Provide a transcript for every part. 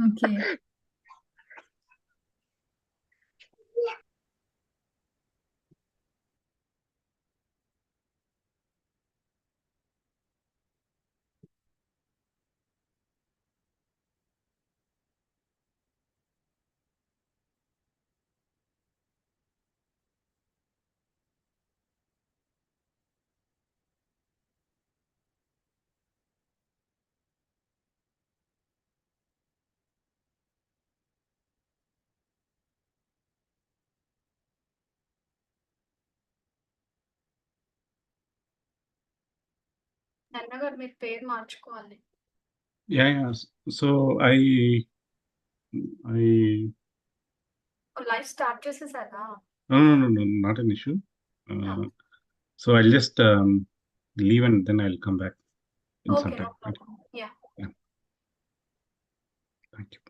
Okay. అన్నగారు మీరు పేరు మార్చుకోవాలి. Yeah. So I life start చేసేసారా? no, not an issue. So I'll just leave and then I'll come back in some okay, no time. Okay. Problem. Yeah. Thank you.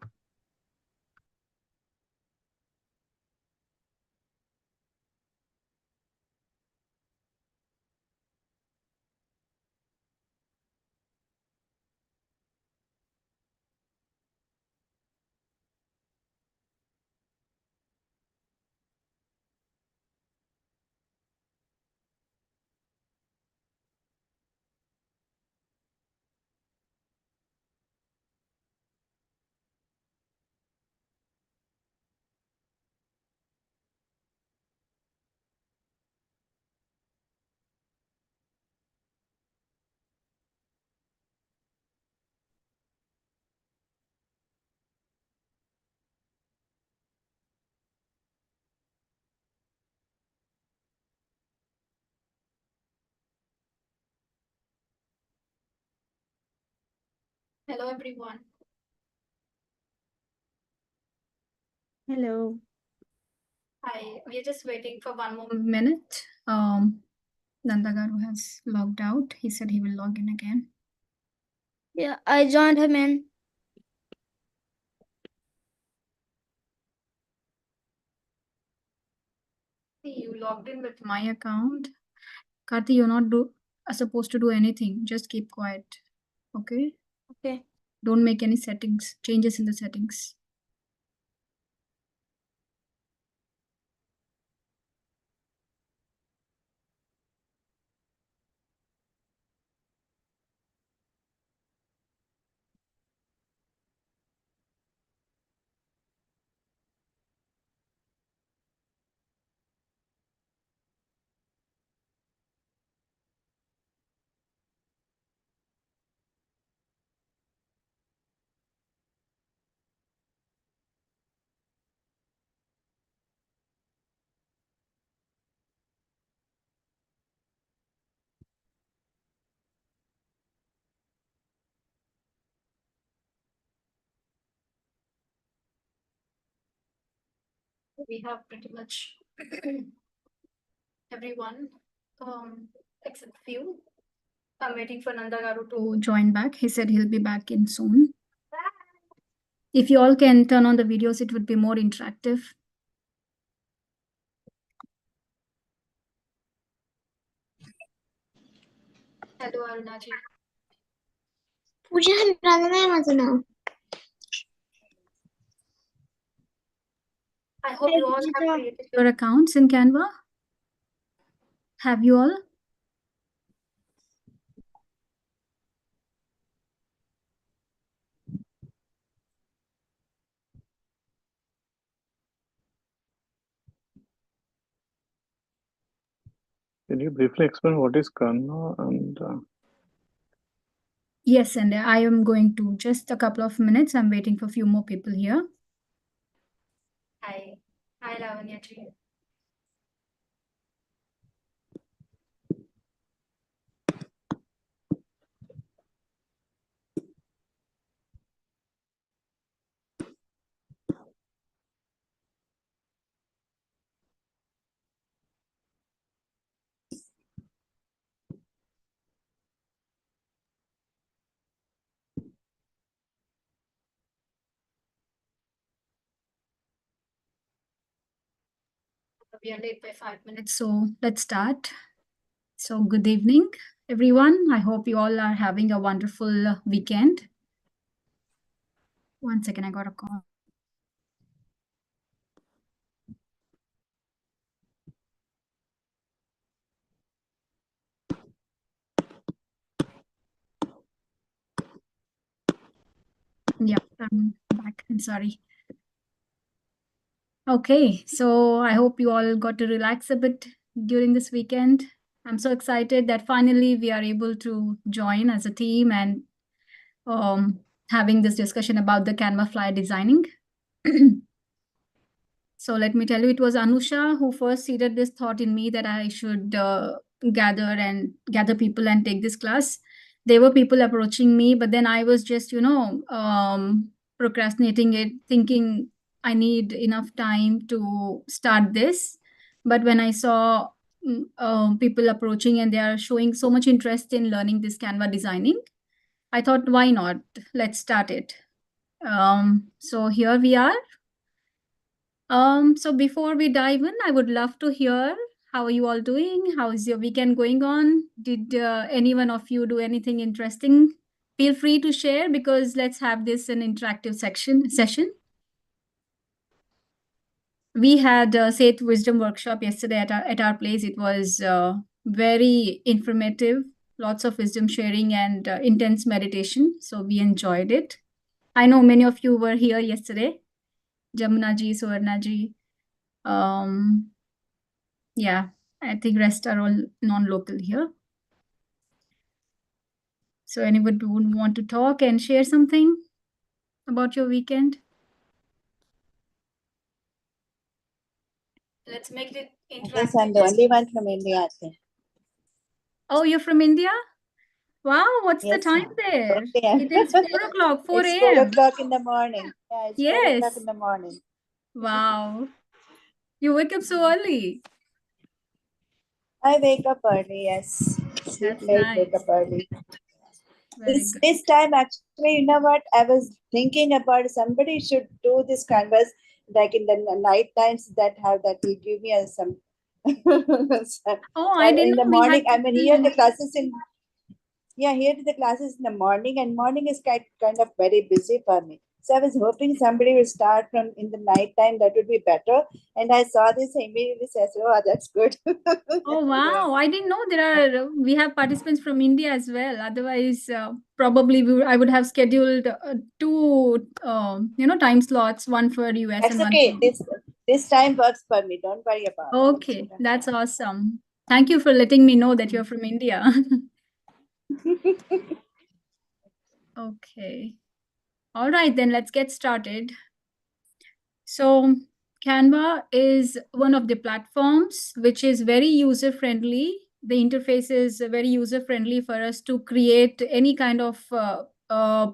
Hello everyone. Hello. Hi, we are just waiting for one more minute. Nandagaru has logged out. He said he will log in again. Yeah, I joined him in. You logged in with my account. Karthi, you're not supposed to do anything. Just keep quiet. Okay? Okay. Don't make any changes in the settings. We have pretty much everyone, except few. I'm waiting for Nandagaru to join back. He said he'll be back in soon. If you all can turn on the videos, it would be more interactive. Hello, Arunaji. Pooja, I hope you all have created your accounts in Canva. Have you all? Can you briefly explain what is Canva and Yes, and I am going to just a couple of minutes. I'm waiting for a few more people here. Hi. Hi, Lavanya ji. We are late by 5 minutes, so let's start. So good evening, everyone. I hope you all are having a wonderful weekend. 1 second, I got a call. Yeah, I'm back. I'm sorry. Okay, so I hope you all got to relax a bit during this weekend. I'm so excited that finally we are able to join as a team and having this discussion about the Canva flyer designing. So let me tell you, it was Anusha who first seeded this thought in me that I should gather people and take this class. There were people approaching me, but then I was just, procrastinating it, thinking I need enough time to start this. But when I saw people approaching and they are showing so much interest in learning this Canva designing, I thought, why not? Let's start it. So here we are. So before we dive in, I would love to hear how are you all doing? How is your weekend going on? Did any one of you do anything interesting? Feel free to share because let's have this an interactive session. We had a Seth Wisdom workshop yesterday at our place. It was very informative, lots of wisdom sharing and intense meditation. So we enjoyed it. I know many of you were here yesterday. Jamuna ji, Suvarna ji. Yeah, I think rest are all non-local here. So anybody would want to talk and share something about your weekend? Let's make it interactive. Yes, I'm the only one from India, I think. Oh, you're from India? Wow, what's the Yes, time ma'am. there? 4 a.m. It is 4 o'clock, 4 It's 4 a.m. o'clock in the morning. Yeah, it's 4 o'clock Yes. in the morning. Wow. You wake up so early. I wake up early, yes. Sleep That's late, wake nice. up early. Very good. This time, actually, you know what? I was thinking about somebody should do this canvas like in the night times that will give me some. Oh, I didn't in the know we had morning, I mean, here the people. classes in. Yeah, here the classes in the morning, and morning is kind of very busy for me. So I was hoping somebody will start from in the night time. That would be better. And I saw this I immediately said, "Oh, that's good." Oh, wow. I didn't know we have participants from India as well. Otherwise, probably I would have scheduled two, time slots, one for US That's and one okay. for. This time works for me. Don't worry about it. Okay, that's awesome. Thank you for letting me know that you're from India. Okay. All right, then let's get started. So Canva is one of the platforms which is very user-friendly. The interface is very user-friendly for us to create any kind of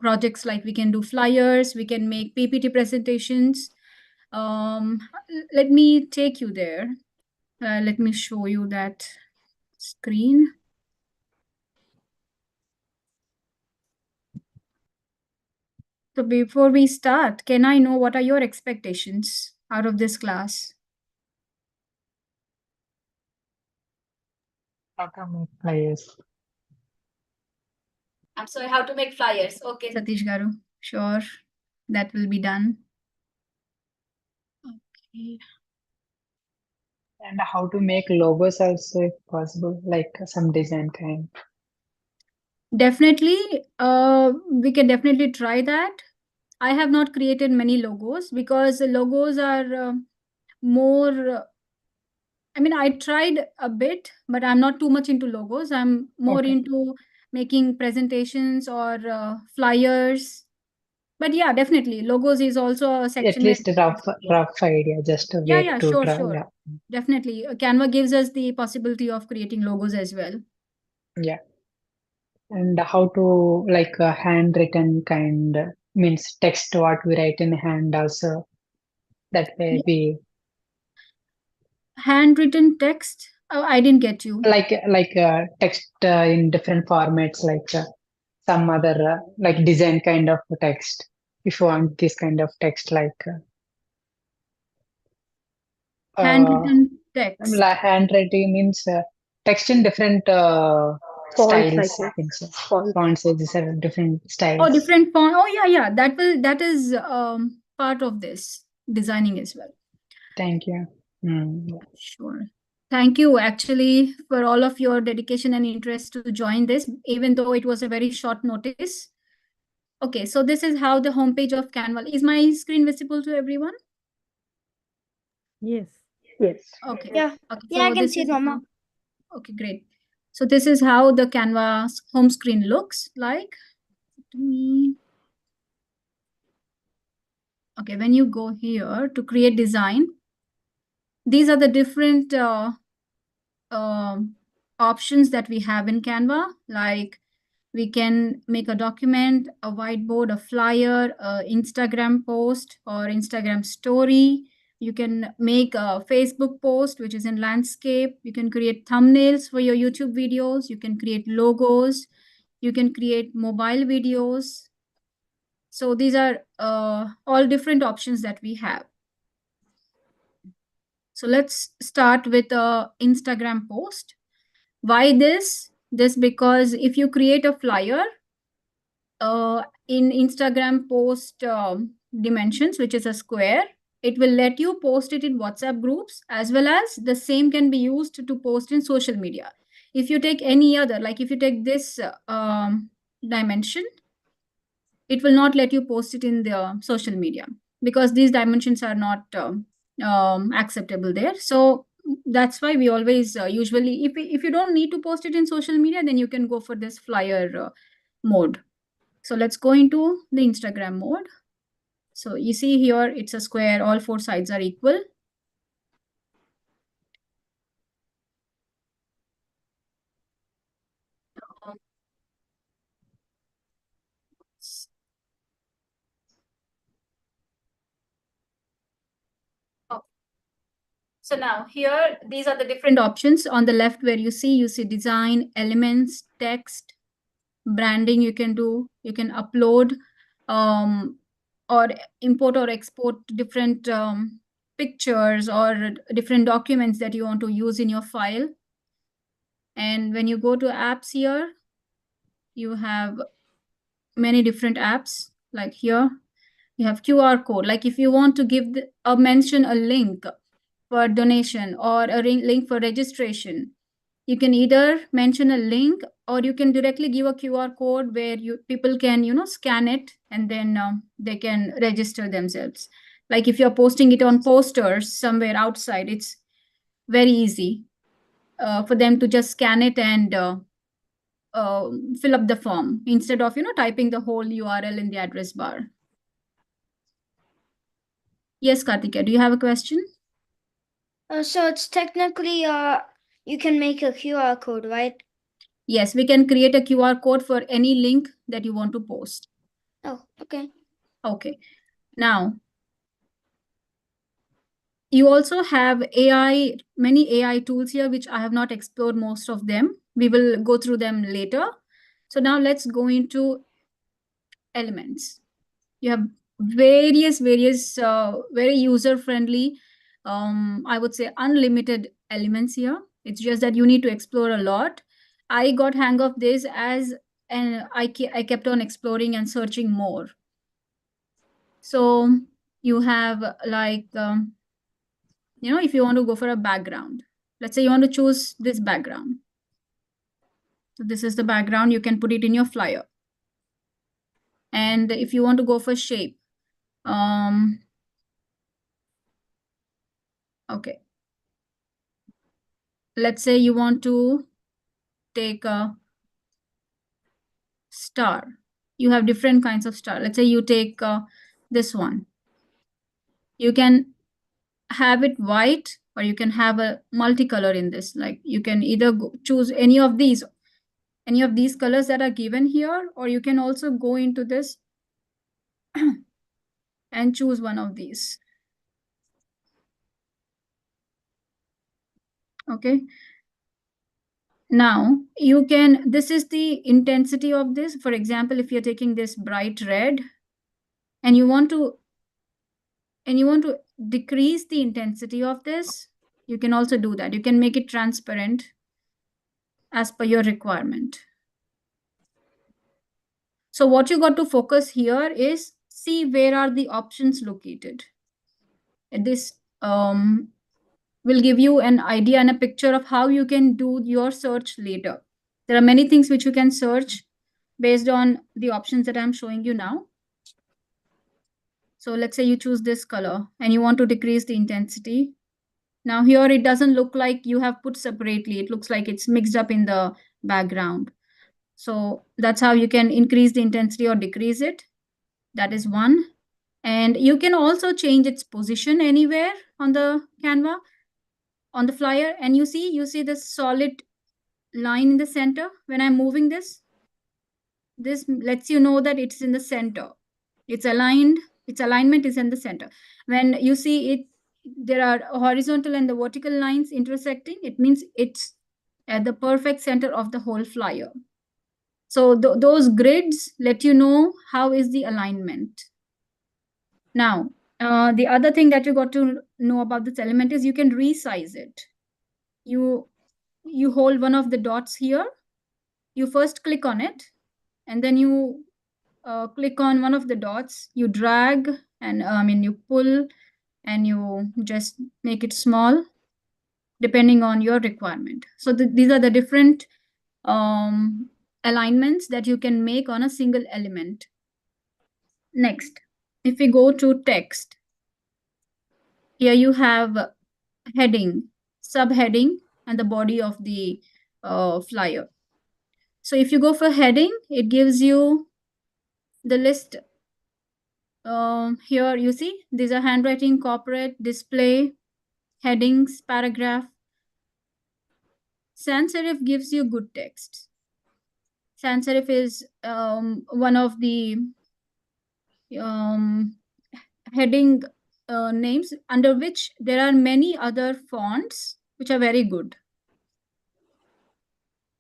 projects, like we can do flyers, we can make PPT presentations. Let me take you there. Let me show you that screen. So before we start, can I know what are your expectations out of this class? How to make flyers. I'm sorry, how to make flyers. Okay, Satish Garu. Sure, that will be done. Okay. And how to make logos also if possible, like some design kind. Definitely, we can definitely try that. I have not created many logos because the logos are more. I mean, I tried a bit, but I'm not too much into logos. I'm more Okay. into making presentations or flyers. But yeah, definitely, logos is also a section At where. least rough idea, just Yeah, where to sure, draw. sure. Yeah. Definitely. Canva gives us the possibility of creating logos as well. Yeah. And how to like a handwritten kind means text what we write in hand also. That way we Handwritten text? Oh, I didn't get you. like text in different formats, like some other like design kind of text. If you want this kind of text, like Handwritten text. handwriting means text in different styles, I I guess. think so. Fonts. Font sizes are different Oh, styles. different font. Oh, yeah. That is part of this designing as well. Thank you. Sure. Thank you actually for all of your dedication and interest to join this, even though it was a very short notice. Okay, so this is how the homepage of Canva. Is my screen visible to everyone? Yes. Yes. Okay. Yeah. Okay, Yeah, I so can this see it, is Mama. okay, great. So this is how the Canva's home screen looks like to me. Okay, when you go here to create design, these are the different options that we have in Canva. Like we can make a document, a whiteboard, a flyer, a Instagram post or Instagram story. You can make a Facebook post, which is in landscape. You can create thumbnails for your YouTube videos. You can create logos. You can create mobile videos. So these are all different options that we have. So let's start with a Instagram post. Why this? This because if you create a flyer in Instagram post dimensions, which is a square, it will let you post it in WhatsApp groups, as well as the same can be used to post in social media. If you take any other, like if you take this dimension, it will not let you post it in the social media because these dimensions are not acceptable there. So that's why we always usually, if you don't need to post it in social media, then you can go for this flyer mode. So let's go into the Instagram mode. So you see here, it's a square, all four sides are equal. So now here, these are the different options on the left where you see design, elements, text, branding you can do. You can upload or import or export different pictures or different documents that you want to use in your file. And when you go to apps here, you have many different apps. Like here, you have QR code. Like if you want to give mention a link for donation or a link for registration, you can either mention a link or you can directly give a QR code where people can scan it and then they can register themselves. Like if you're posting it on posters somewhere outside, it's very easy for them to just scan it and fill up the form instead of typing the whole URL in the address bar. Yes, Kartika, do you have a question? So it's technically you can make a QR code, right? Yes, we can create a QR code for any link that you want to post. Oh, okay. Okay. Now, you also have many AI tools here, which I have not explored most of them. We will go through them later. So now let's go into elements. You have various very user-friendly, I would say unlimited elements here. It's just that you need to explore a lot. I got hang of this and I kept on exploring and searching more. So you have like, if you want to go for a background, let's say you want to choose this background. So this is the background, you can put it in your flyer. And if you want to go for shape, okay. Let's say you want to take a star. You have different kinds of star. Let's say you take this one. You can have it white or you can have a multicolor in this. Like you can either choose any of these colors that are given here, or you can also go into this and choose one of these. Okay. Now this is the intensity of this. For example, if you're taking this bright red and you want to decrease the intensity of this, you can also do that. You can make it transparent. as per your requirement. So what you got to focus here is see where are the options located. And this will give you an idea and a picture of how you can do your search later. There are many things which you can search based on the options that I'm showing you now. So let's say you choose this color and you want to decrease the intensity. Now here it doesn't look like you have put separately. It looks like it's mixed up in the background. So that's how you can increase the intensity or decrease it. That is one. And you can also change its position anywhere on the Canva, on the flyer. And you see this solid line in the center. When I'm moving this lets you know that it's in the center. It's aligned. Its alignment is in the center. When you see it, there are horizontal and the vertical lines intersecting. It means it's at the perfect center of the whole flyer. So those grids let you know how is the alignment. Now, the other thing that you got to know about this element is you can resize it. You hold one of the dots here. You first click on it, and then you click on one of the dots. You drag and you pull, and you just make it small, depending on your requirement. So these are the different alignments that you can make on a single element. Next, if we go to text, here you have heading, subheading, and the body of the flyer. So if you go for heading, it gives you the list. Here you see these are handwriting, corporate, display, headings, paragraph. Sans serif gives you good text. Sans serif is one of the heading names under which there are many other fonts which are very good.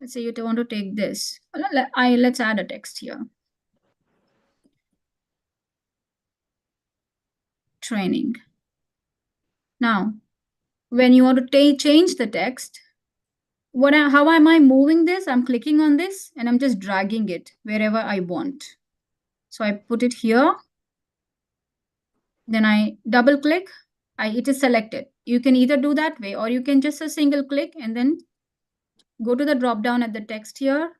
Let's say you want to take this. Let's add a text here. Training. Now, when you want to change the text, how am I moving this? I'm clicking on this and I'm just dragging it wherever I want. So I put it here. Then I double click. It is selected. You can either do that way or you can just a single click and then go to the drop down at the text here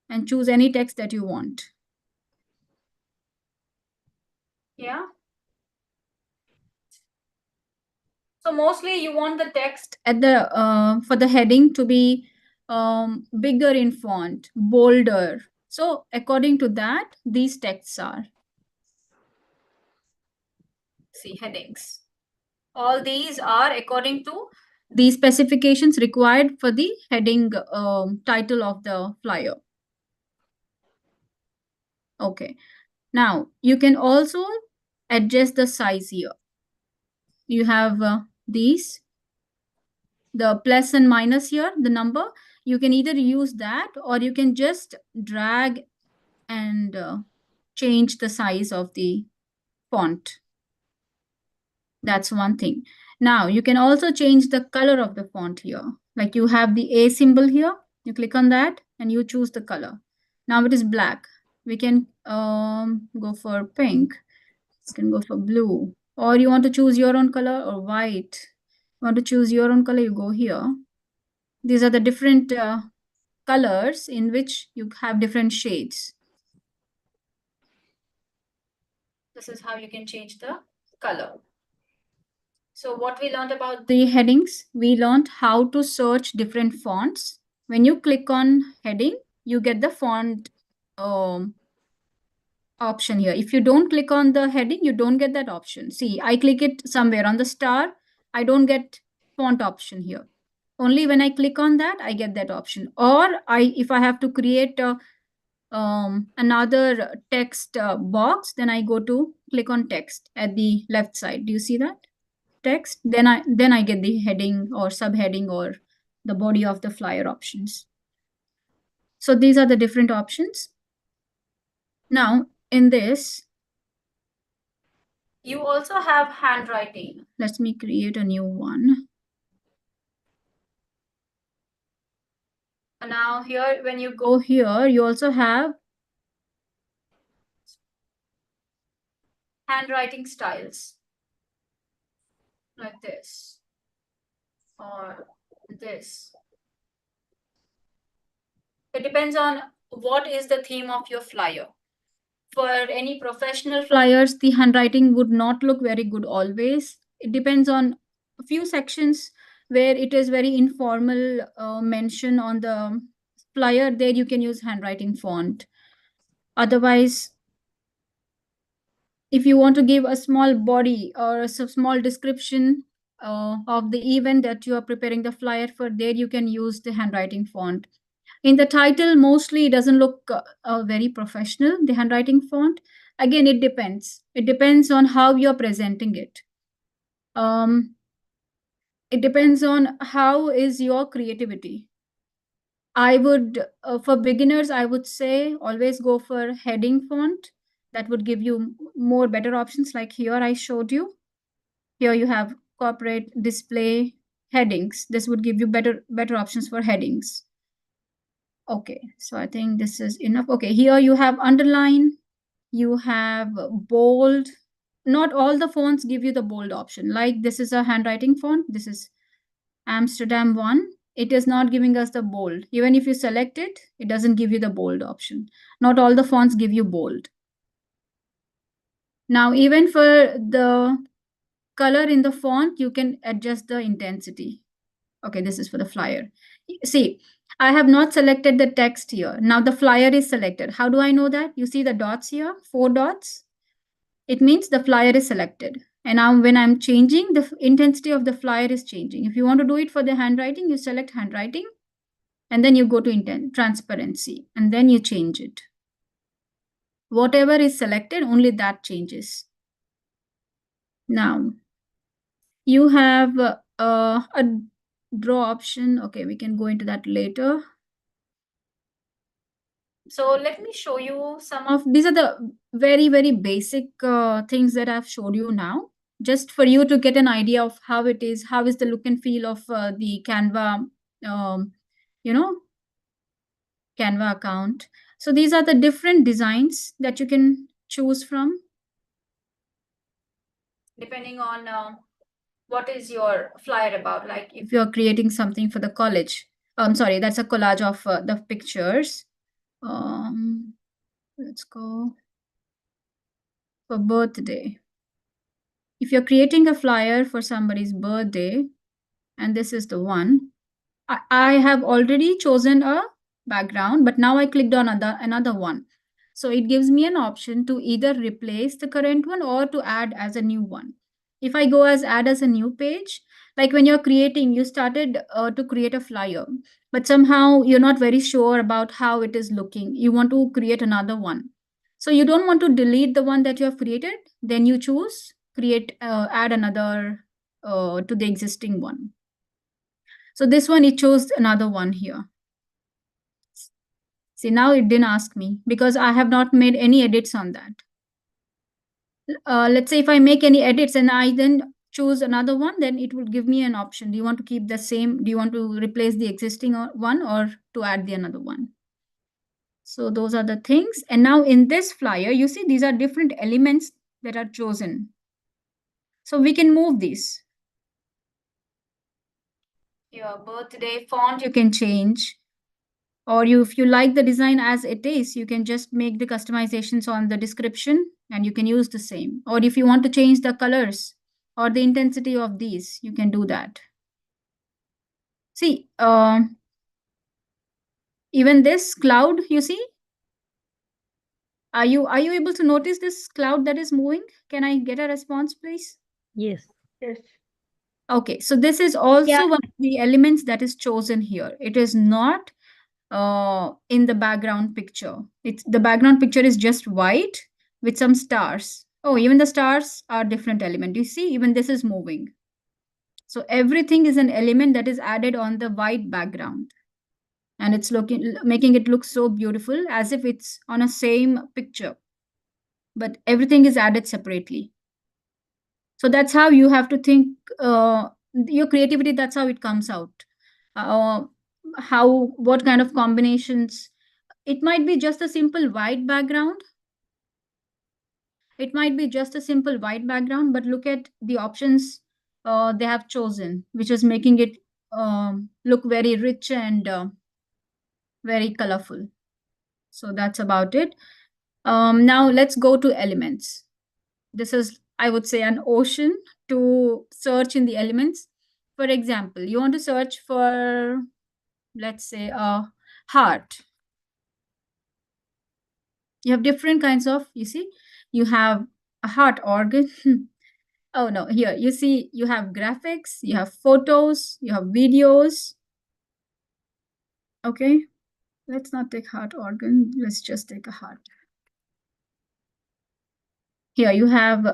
and choose any text that you want. Yeah. So mostly you want the text at the for the heading to be bigger in font, bolder. So according to that, these texts are. See, headings. All these are according to the specifications required for the heading title of the flyer. Okay. Now, you can also adjust the size here. You have these, the plus and minus here, the number. You can either use that or you can just drag and change the size of the font. That's one thing. Now, you can also change the color of the font here. Like you have the A symbol here. You click on that and you choose the color. Now it is black. We can go for pink. You can go for blue. Or you want to choose your own color or white. You want to choose your own color, you go here. These are the different colors in which you have different shades. This is how you can change the color. So what we learned about the headings, we learned how to search different fonts. When you click on heading, you get the font option here. If you don't click on the heading, you don't get that option. See, I click it somewhere on the star. I don't get font option here. Only when I click on that, I get that option. Or if I have to create another text box, then I go to click on text at the left side. Do you see that? Text. Then I get the heading or subheading or the body of the flyer options. So these are the different options. Now, in this, you also have handwriting. Let me create a new one. Now here, when you go here, you also have handwriting styles like this or this. It depends on what is the theme of your flyer. For any professional flyers, the handwriting would not look very good always. It depends on a few sections where it is very informal mention on the flyer. There you can use handwriting font. Otherwise, if you want to give a small body or a small description of the event that you are preparing the flyer for, there you can use the handwriting font. In the title, mostly it doesn't look very professional, the handwriting font. Again, it depends. It depends on how you're presenting it. It depends on how is your creativity. I would, for beginners, I would say always go for heading font. That would give you more better options. Like here I showed you. Here you have corporate, display, headings. This would give you better options for headings. Okay, so I think this is enough. Okay, here you have underline, you have bold. Not all the fonts give you the bold option. Like this is a handwriting font. This is Amsterdam 1. It is not giving us the bold. Even if you select it, it doesn't give you the bold option. Not all the fonts give you bold. Now, even for the color in the font, you can adjust the intensity. Okay, this is for the flyer. See, I have not selected the text here. Now the flyer is selected. How do I know that? You see the dots here, 4 dots. It means the flyer is selected. And now when I'm changing, the intensity of the flyer is changing. If you want to do it for the handwriting, you select handwriting and then you go to transparency and then you change it. Whatever is selected, only that changes. Now, you have a draw option. Okay, we can go into that later. So let me show you some of these are the very, very basic things that I've showed you now, just for you to get an idea of how it is, how is the look and feel of the Canva, Canva account. So these are the different designs that you can choose from, depending on what is your flyer about. Like if you're creating something for the college, sorry, that's a collage of the pictures. Let's go for birthday. If you're creating a flyer for somebody's birthday, and this is the one, I have already chosen a background, but now I clicked on another one. So it gives me an option to either replace the current one or to add as a new one. If I go as add as a new page, like when you're creating, you started to create a flyer, but somehow you're not very sure about how it is looking. You want to create another one. So you don't want to delete the one that you have created. Then you choose create, add another to the existing one. So this one, it chose another one here. See, now it didn't ask me because I have not made any edits on that. Let's say if I make any edits and I then choose another one, then it will give me an option. Do you want to keep the same? Do you want to replace the existing one or to add the another one? So those are the things. And now in this flyer, you see these are different elements that are chosen. So we can move these. Your birthday font you can change. Or if you like the design as it is, you can just make the customizations on the description and you can use the same. Or if you want to change the colors or the intensity of these, you can do that. See, even this cloud, you see? Are you able to notice this cloud that is moving? Can I get a response, please? Yes. Yes. Okay, so this is also Yeah. one of the elements that is chosen here. It is not in the background picture. The background picture is just white with some stars. Oh, even the stars are different element. You see, even this is moving. So everything is an element that is added on the white background. And it's making it look so beautiful as if it's on a same picture. But everything is added separately. So that's how you have to think, your creativity, that's how it comes out. what kind of combinations. It might be just a simple white background. It might be just a simple white background, but look at the options they have chosen, which is making it look very rich and very colorful. So that's about it. Now let's go to elements. This is, I would say, an ocean to search in the elements. For example, you want to search for, let's say, a heart. You have different kinds of, you see, you have a heart organ. Oh no, here you see you have graphics, you have photos, you have videos. Okay, let's not take heart organ, let's just take a heart. Here you have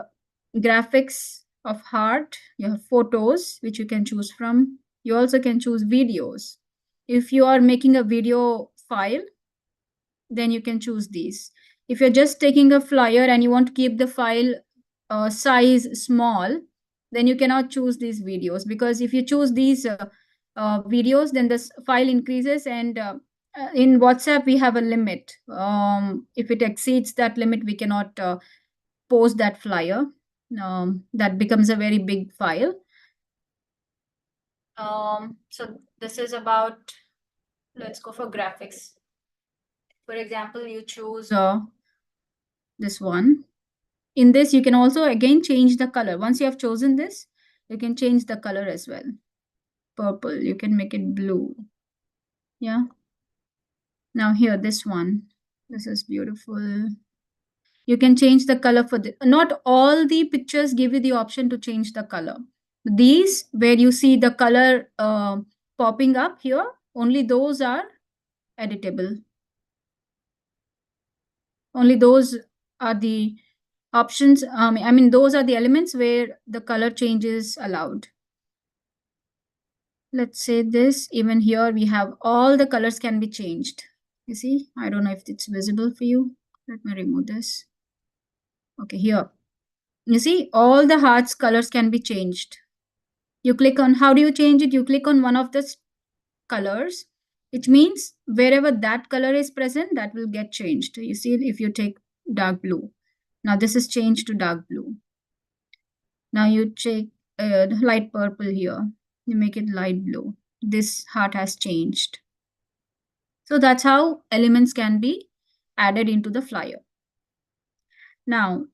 graphics of heart, you have photos which you can choose from. You also can choose videos. If you are making a video file, then you can choose these. If you're just taking a flyer and you want to keep the file size small, then you cannot choose these videos, because if you choose these videos, then this file increases, and in WhatsApp we have a limit. If it exceeds that limit, we cannot post that flyer. That becomes a very big file. So this is about, let's go for graphics. For example, you choose this one. In this, you can also again change the color. Once you have chosen this, you can change the color as well. Purple, you can make it blue. Yeah. Now here, this one. This is beautiful. You can change the color for the, not all the pictures give you the option to change the color. These, where you see the color popping up here, only those are editable. Only those are the options. I mean, those are the elements where the color change is allowed. Let's say this, even here we have all the colors can be changed. You see, I don't know if it's visible for you. Let me remove this. Okay, here. You see, all the hearts colors can be changed. You click on, how do you change it? You click on one of the colors, which means wherever that color is present, that will get changed. You see, if you take dark blue, now this is changed to dark blue. Now you take light purple here, you make it light blue. This heart has changed. So that's how elements can be added into the flyer. Now,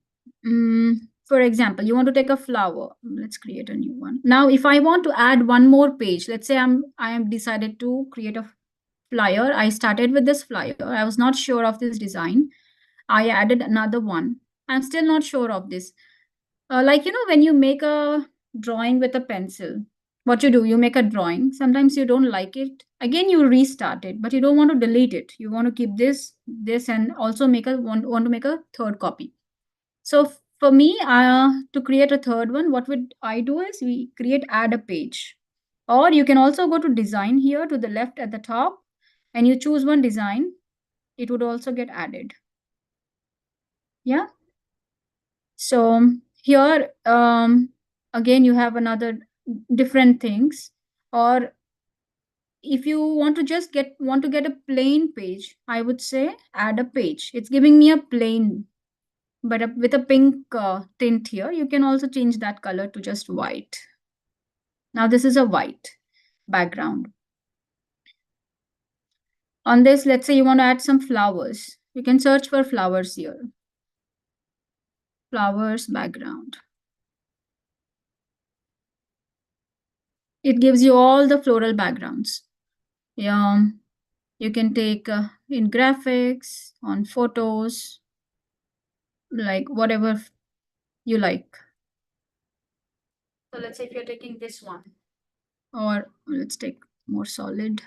for example, you want to take a flower. Let's create a new one. Now, if I want to add one more page, let's say I am decided to create a flyer. I started with this flyer. I was not sure of this design. I added another one. I'm still not sure of this. Like, you know, when you make a drawing with a pencil, what you do, you make a drawing. Sometimes you don't like it. Again, you restart it, but you don't want to delete it. You want to keep this, and also want to make a third copy. So for me, to create a third one, what would I do is we create add a page. Or you can also go to design here to the left at the top, and you choose one design. It would also get added. Yeah. So here, again, you have another different things. Or if you want to just get a plain page, I would say add a page. It's giving me a plain, but with a pink tint here. You can also change that color to just white. Now this is a white background. On this, let's say you want to add some flowers. You can search for flowers here. Flowers background. It gives you all the floral backgrounds. Yeah, you can take in graphics, on photos, like whatever you like. So let's say if you're taking this one, or let's take more solid.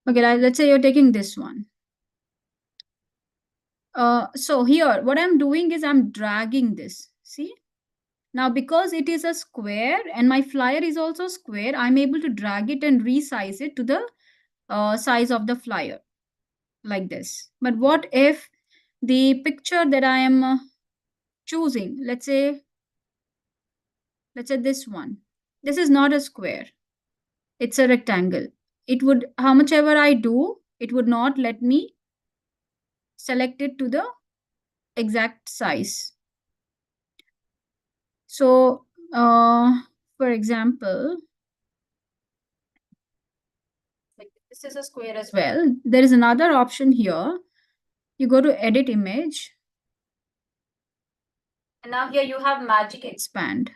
Okay, let's say you're taking this one. So here, what I'm doing is I'm dragging this. See? Now, because it is a square and my flyer is also square, I'm able to drag it and resize it to the size of the flyer, like this. But what if the picture that I am choosing, let's say this one. This is not a square. It's a rectangle. It would, how much ever I do, it would not let me select it to the exact size. So, for example, this is a square as well. There is another option here. You go to edit image. And now here you have magic expand.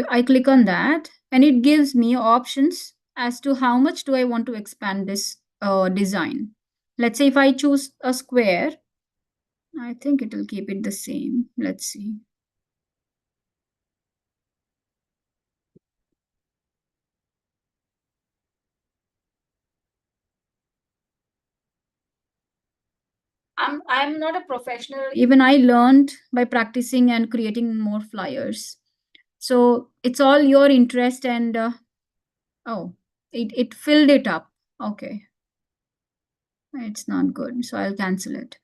I click on that and it gives me options as to how much do I want to expand this design. Let's say if I choose a square, I think it will keep it the same. Let's see. I'm not a professional. Even I learned by practicing and creating more flyers. So it's all your interest and oh, it filled it up. Okay. It's not good. So I'll cancel it.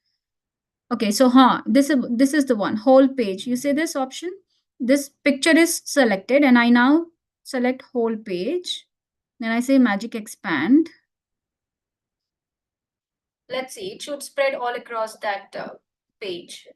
Okay, so this is the one, whole page. You see this option? This picture is selected and I now select whole page. Then I say magic expand. Let's see, it should spread all across that page.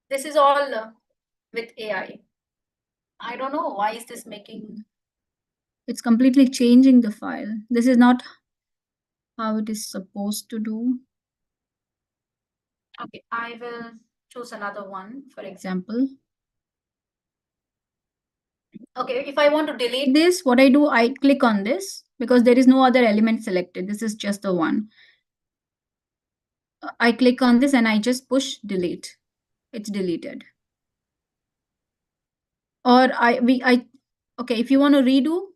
This is all with AI. I don't know why is this making, it's completely changing the file. This is not how it is supposed to do. Okay, I will choose another one, for example. Okay, if I want to delete this, what I do, I click on this because there is no other element selected. This is just the one. I click on this and I just push delete. It's deleted. Or okay, if you want to redo,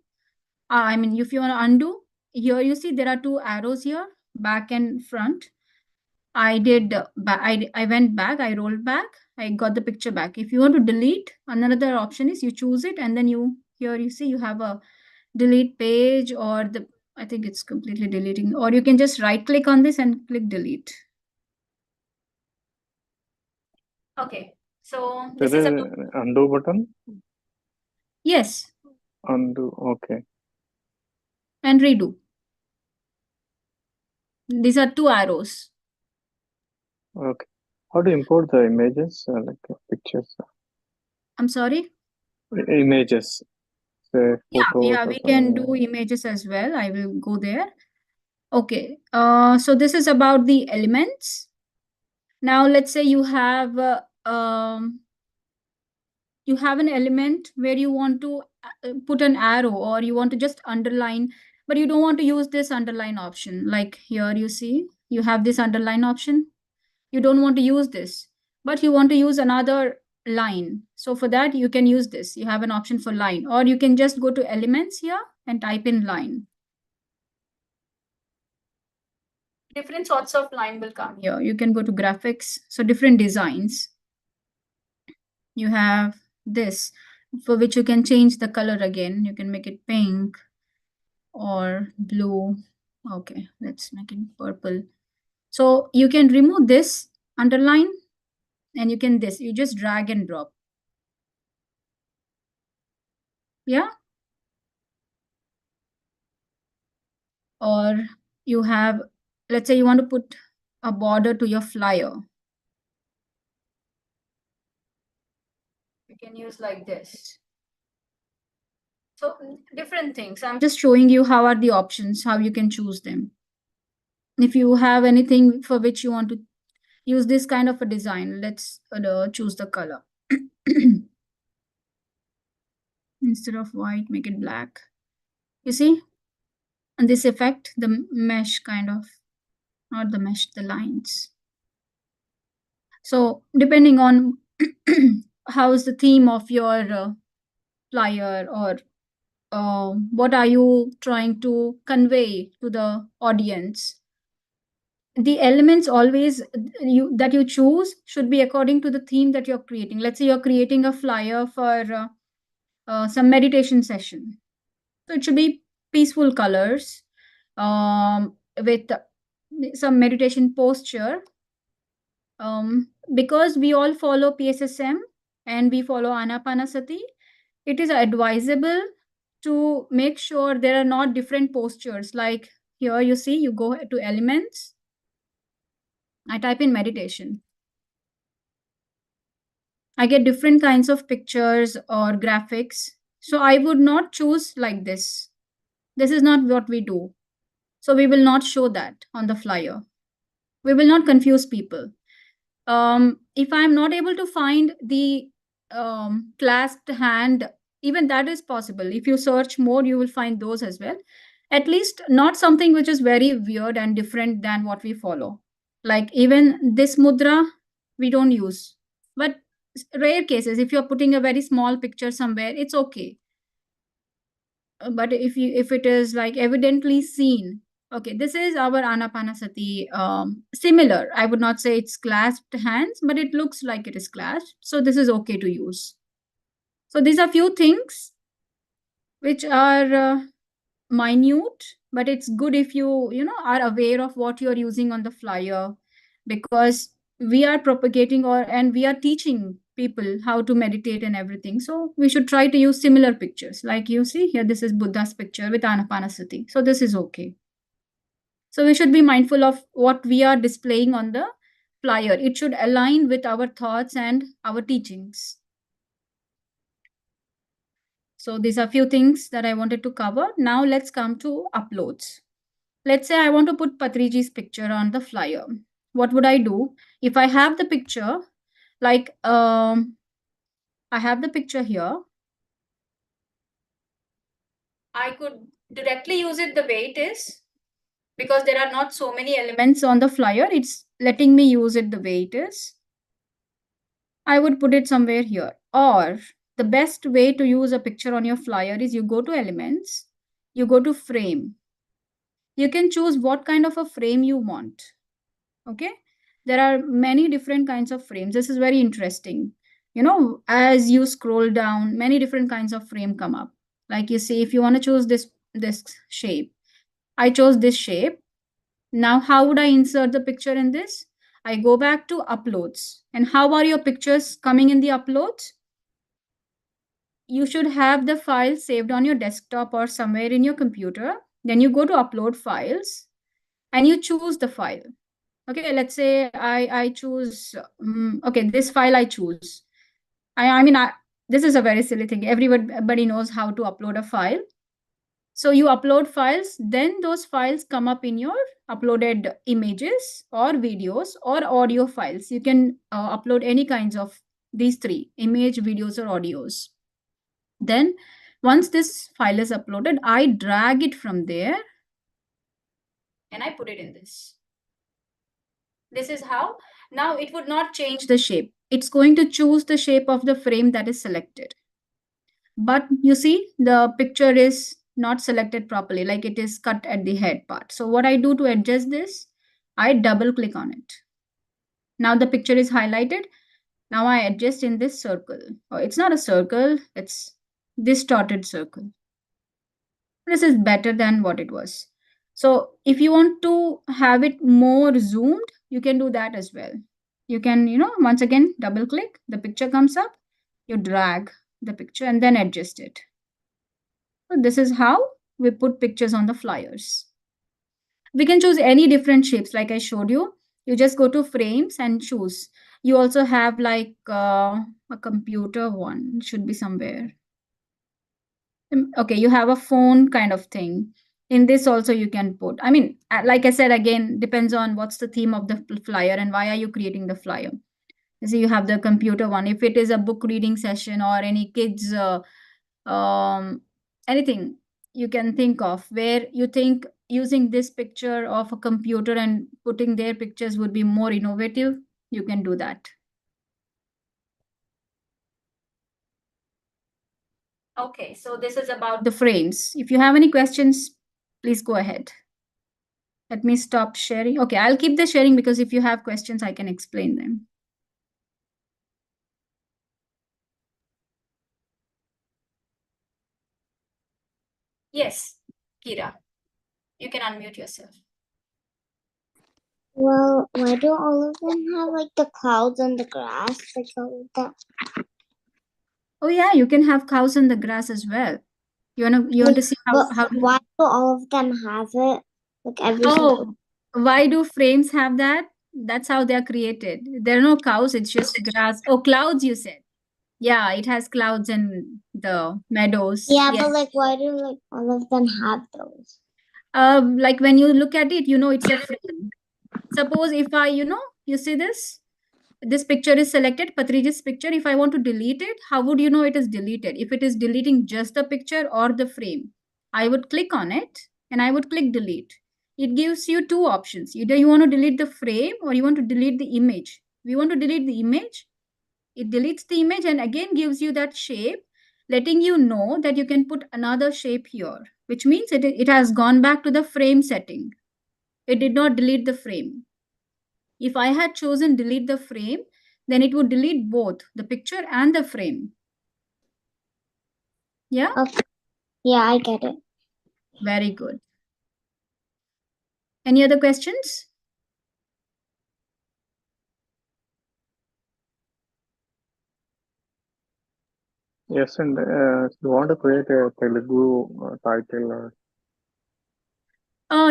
I mean, if you want to undo, here you see there are two arrows here, back and front. I did, I went back, I rolled back, I got the picture back. If you want to delete, another option is you choose it and then here you see you have a delete page or I think it's completely deleting, or you can just right click on this and click delete. Okay, so this is an undo button? Yes. Undo, okay. And redo. These are two arrows. Okay. How to import the images, like pictures? I'm sorry? Images. Say photos. Yeah, we can do images as well. I will go there. Okay, so this is about the elements. Now let's say you have an element where you want to put an arrow or you want to just underline, but you don't want to use this underline option. Like here you see, you have this underline option. You don't want to use this, but you want to use another line. So for that, you can use this. You have an option for line, or you can just go to elements here and type in line. Different sorts of line will come here. You can go to graphics. So different designs. You have this for which you can change the color again. You can make it pink or blue. Okay, let's make it purple. So you can remove this underline and you just drag and drop. Yeah. Or you have, let's say you want to put a border to your flyer. You can use like this. So different things. I'm just showing you how are the options, how you can choose them. If you have anything for which you want to use this kind of a design, let's choose the color. Instead of white, make it black. You see? And this effect, the mesh kind of, not the mesh, the lines. So depending on how is the theme of your flyer or what are you trying to convey to the audience, the elements always that you choose should be according to the theme that you're creating. Let's say you're creating a flyer for some meditation session. So it should be peaceful colors with some meditation posture. Because we all follow PSSM and we follow Anapanasati, it is advisable to make sure there are not different postures. Like here you see, you go to elements. I type in meditation. I get different kinds of pictures or graphics. So I would not choose like this. This is not what we do. So we will not show that on the flyer. We will not confuse people. If I'm not able to find the clasped hand, even that is possible. If you search more, you will find those as well. At least not something which is very weird and different than what we follow. Like even this mudra, we don't use. But rare cases, if you're putting a very small picture somewhere, it's okay. But if it is like evidently seen, okay, this is our Anapanasati. Similar, I would not say it's clasped hands, but it looks like it is clasped. So this is okay to use. So these are few things which are minute, but it's good if you are aware of what you're using on the flyer, because we are propagating and we are teaching people how to meditate and everything. So we should try to use similar pictures. Like you see here, this is Buddha's picture with Anapanasati. So this is okay. So we should be mindful of what we are displaying on the flyer. It should align with our thoughts and our teachings. So these are few things that I wanted to cover. Now let's come to uploads. Let's say I want to put Patriji's picture on the flyer. What would I do? If I have the picture, like I have the picture here, I could directly use it the way it is, because there are not so many elements on the flyer. It's letting me use it the way it is. I would put it somewhere here. Or the best way to use a picture on your flyer is you go to elements, you go to frame. You can choose what kind of a frame you want. Okay, there are many different kinds of frames. This is very interesting. As you scroll down, many different kinds of frame come up. Like you see, if you want to choose this shape, I chose this shape. Now how would I insert the picture in this? I go back to uploads. And how are your pictures coming in the uploads? You should have the file saved on your desktop or somewhere in your computer. Then you go to upload files and you choose the file. Okay, let's say I choose, okay, this file I choose. I mean, this is a very silly thing. Everybody knows how to upload a file. So you upload files, then those files come up in your uploaded images or videos or audio files. You can upload any kinds of these three: image, videos, or audios. Then once this file is uploaded, I drag it from there and I put it in this. This is how. Now it would not change the shape. It's going to choose the shape of the frame that is selected. But you see, the picture is not selected properly, like it is cut at the head part. So what I do to adjust this, I double click on it. Now the picture is highlighted. Now I adjust in this circle. Oh, it's not a circle, it's distorted circle. This is better than what it was. So if you want to have it more zoomed, you can do that as well. You can, once again, double click, the picture comes up, you drag the picture and then adjust it. So this is how we put pictures on the flyers. We can choose any different shapes like I showed you. You just go to frames and choose. You also have like a computer one, should be somewhere. Okay, you have a phone kind of thing. In this also you can put, I mean, like I said, again, depends on what's the theme of the flyer and why are you creating the flyer. So you have the computer one. If it is a book reading session or any kids, anything you can think of where you think using this picture of a computer and putting their pictures would be more innovative, you can do that. Okay, so this is about the frames. If you have any questions, please go ahead. Let me stop sharing. Okay, I'll keep the sharing because if you have questions, I can explain them. Yes, Kira, you can unmute yourself. Well, why do all of them have like the clouds and the grass? Like all of that. Oh yeah, you can have cows in the grass as well. You want to see But how why do all of them have it? Like every single. Oh, why do frames have that? That's how they are created. There are no cows, it's just grass. Oh, clouds, you said. Yeah, it has clouds in the meadows. Yeah, Yes. but like why do like all of them have those? Like when you look at it, it's a frame. Suppose if I, you see this picture is selected, Patriji's picture. If I want to delete it, how would you know it is deleted? If it is deleting just the picture or the frame, I would click on it and I would click delete. It gives you two options. Either you want to delete the frame or you want to delete the image. We want to delete the image. It deletes the image and again gives you that shape, letting you know that you can put another shape here, which means it has gone back to the frame setting. It did not delete the frame. If I had chosen delete the frame, then it would delete both the picture and the frame. Yeah? Okay. Yeah, I get it. Very good. Any other questions? Yes, and if you want to create a Telugu title or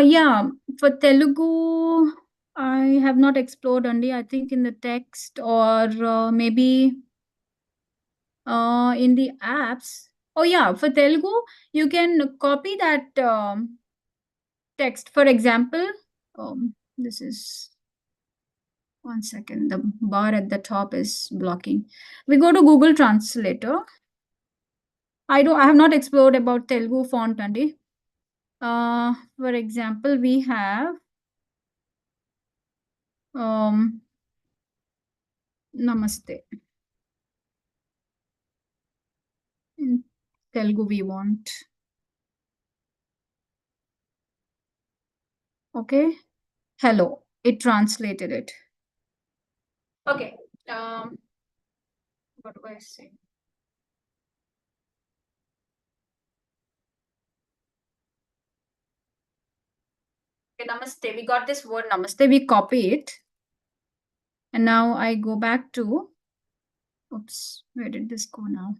Yeah, for Telugu, I have not explored only, I think in the text or maybe in the apps. Oh yeah, for Telugu, you can copy that text. For example, this is 1 second. The bar at the top is blocking. We go to Google Translator. I have not explored about Telugu font only. For example, we have Namaste. In Telugu we want. Okay. Hello. It translated it. Okay. What do I say? Okay, namaste. We got this word namaste. We copy it. And now I go back to, oops, where did this go now?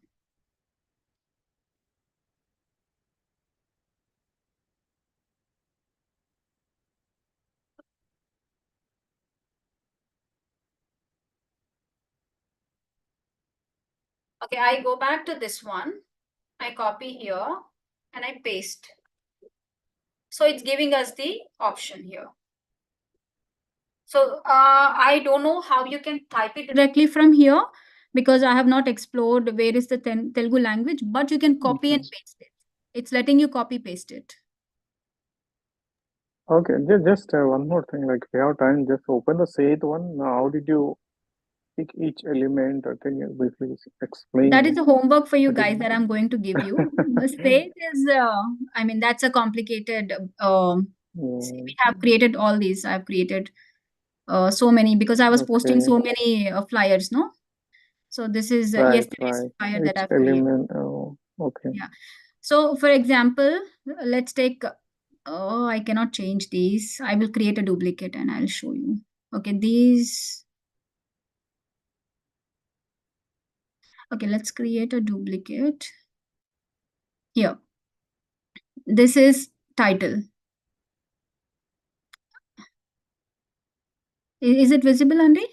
Okay, I go back to this one. I copy here and I paste. So it's giving us the option here. So I don't know how you can type it directly from here because I have not explored where is the Telugu language, but you can copy and paste it. It's letting you copy paste it. okay, just one more thing. Like we have time, just open the Sage one. Now, how did you pick each element? Or can you briefly explain? That is a homework for you What is guys that I'm going to give you. The Sage is, I mean, that's a complicated. We have created all these. I've created so many because I was posting so many flyers, no? So this is yesterday's flyer that Each I've created. element. Oh, okay. Yeah. So for example, let's take, I cannot change these. I will create a duplicate and I'll show you. Okay, these. Okay, let's create a duplicate. Here. This is title. Is it visible, Andy?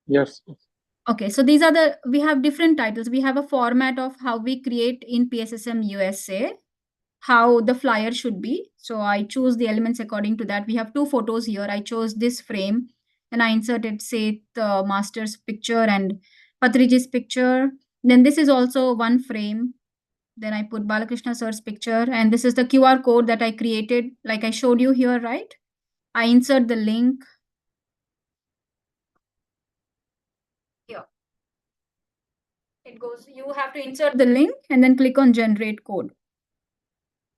Yes. Okay, so we have different titles. We have a format of how we create in PSSM USA, how the flyer should be. So I choose the elements according to that. We have two photos here. I chose this frame and I inserted, say, the master's picture and Patriji's picture. Then this is also one frame. Then I put Balakrishna sir's picture. And this is the QR code that I created, like I showed you here, right? I insert the link here. It goes, you have to insert the link and then click on generate code.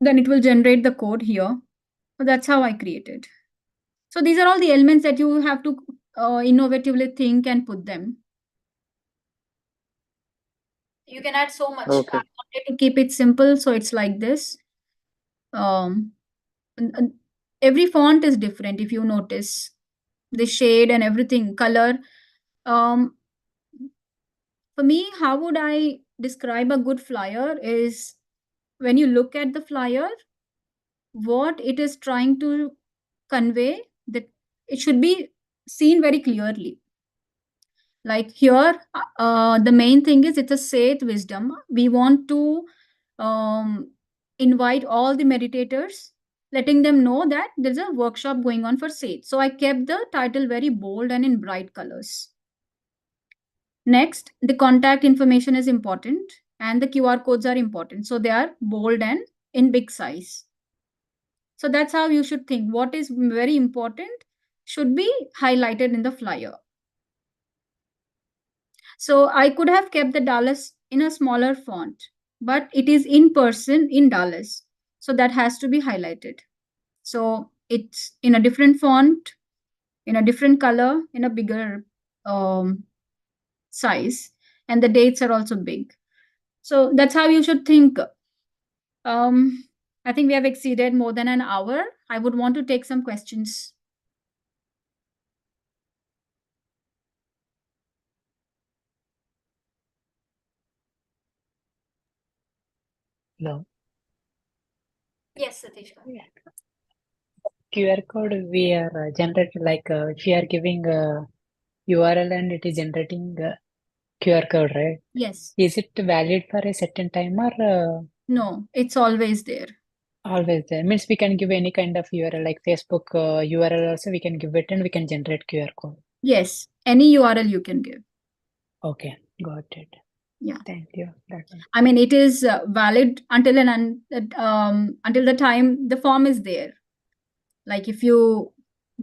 Then it will generate the code here. So that's how I created. So these are all the elements that you have to innovatively think and put them. You can add so much. Okay. I wanted to keep it simple, so it's like this. And every font is different. If you notice the shade and everything, color. For me, how would I describe a good flyer is when you look at the flyer, what it is trying to convey, that it should be seen very clearly. Like here, the main thing is it's a Seth wisdom. We want to invite all the meditators, letting them know that there's a workshop going on for Seth. So I kept the title very bold and in bright colors. Next, the contact information is important and the QR codes are important. So they are bold and in big size. So that's how you should think. What is very important should be highlighted in the flyer. So I could have kept the Dallas in a smaller font, but it is in person in Dallas. So that has to be highlighted. So it's in a different font, in a different color, in a bigger size, and the dates are also big. So that's how you should think. I think we have exceeded more than an hour. I would want to take some questions. Hello. Yes, Satish. QR code we are generated like if you are giving a URL and it is generating QR code, right? Yes. Is it valid for a certain time or No, it's always there. always there? Means we can give any kind of URL like Facebook URL also we can give it and we can generate QR code. Yes, any URL you can give. Okay, got it. Yeah. Thank you. I mean, it is valid until until the time the form is there. Like if you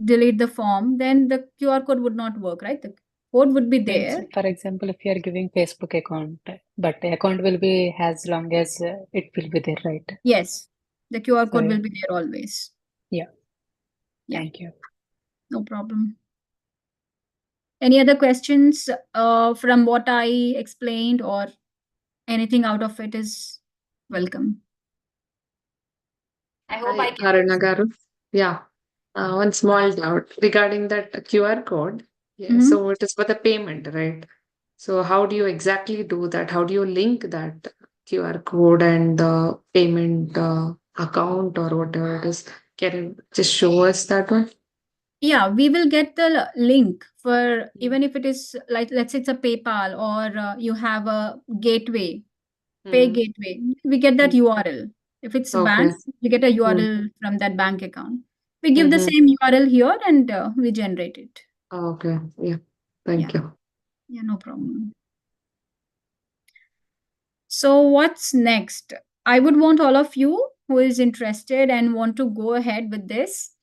delete the form, then the QR code would not work, right? The code would be there. Means, for example, if you are giving Facebook account, but the account will be as long as it will be there, right? Yes, the QR code So, will be there always. Yeah. Yeah. Thank you. No problem. Any other questions from what I explained or anything out of it is welcome. I hope I can. Aruna garu. Yeah. One small doubt regarding that QR code. Yeah. Mhm. So it is for the payment, right? So how do you exactly do that? How do you link that QR code and the payment account or whatever it is? Can you just show us that one? Yeah, we will get the link for even if it is like, let's say it's a PayPal or you have a gateway, pay Hmm. gateway. We get that URL. If it's a bank, Okay. we get a URL from that bank account. We give the Mhm. same URL here and we generate it. Okay. Yeah. Thank you. Yeah, no problem. So what's next? I would want all of you who is interested and want to go ahead with this.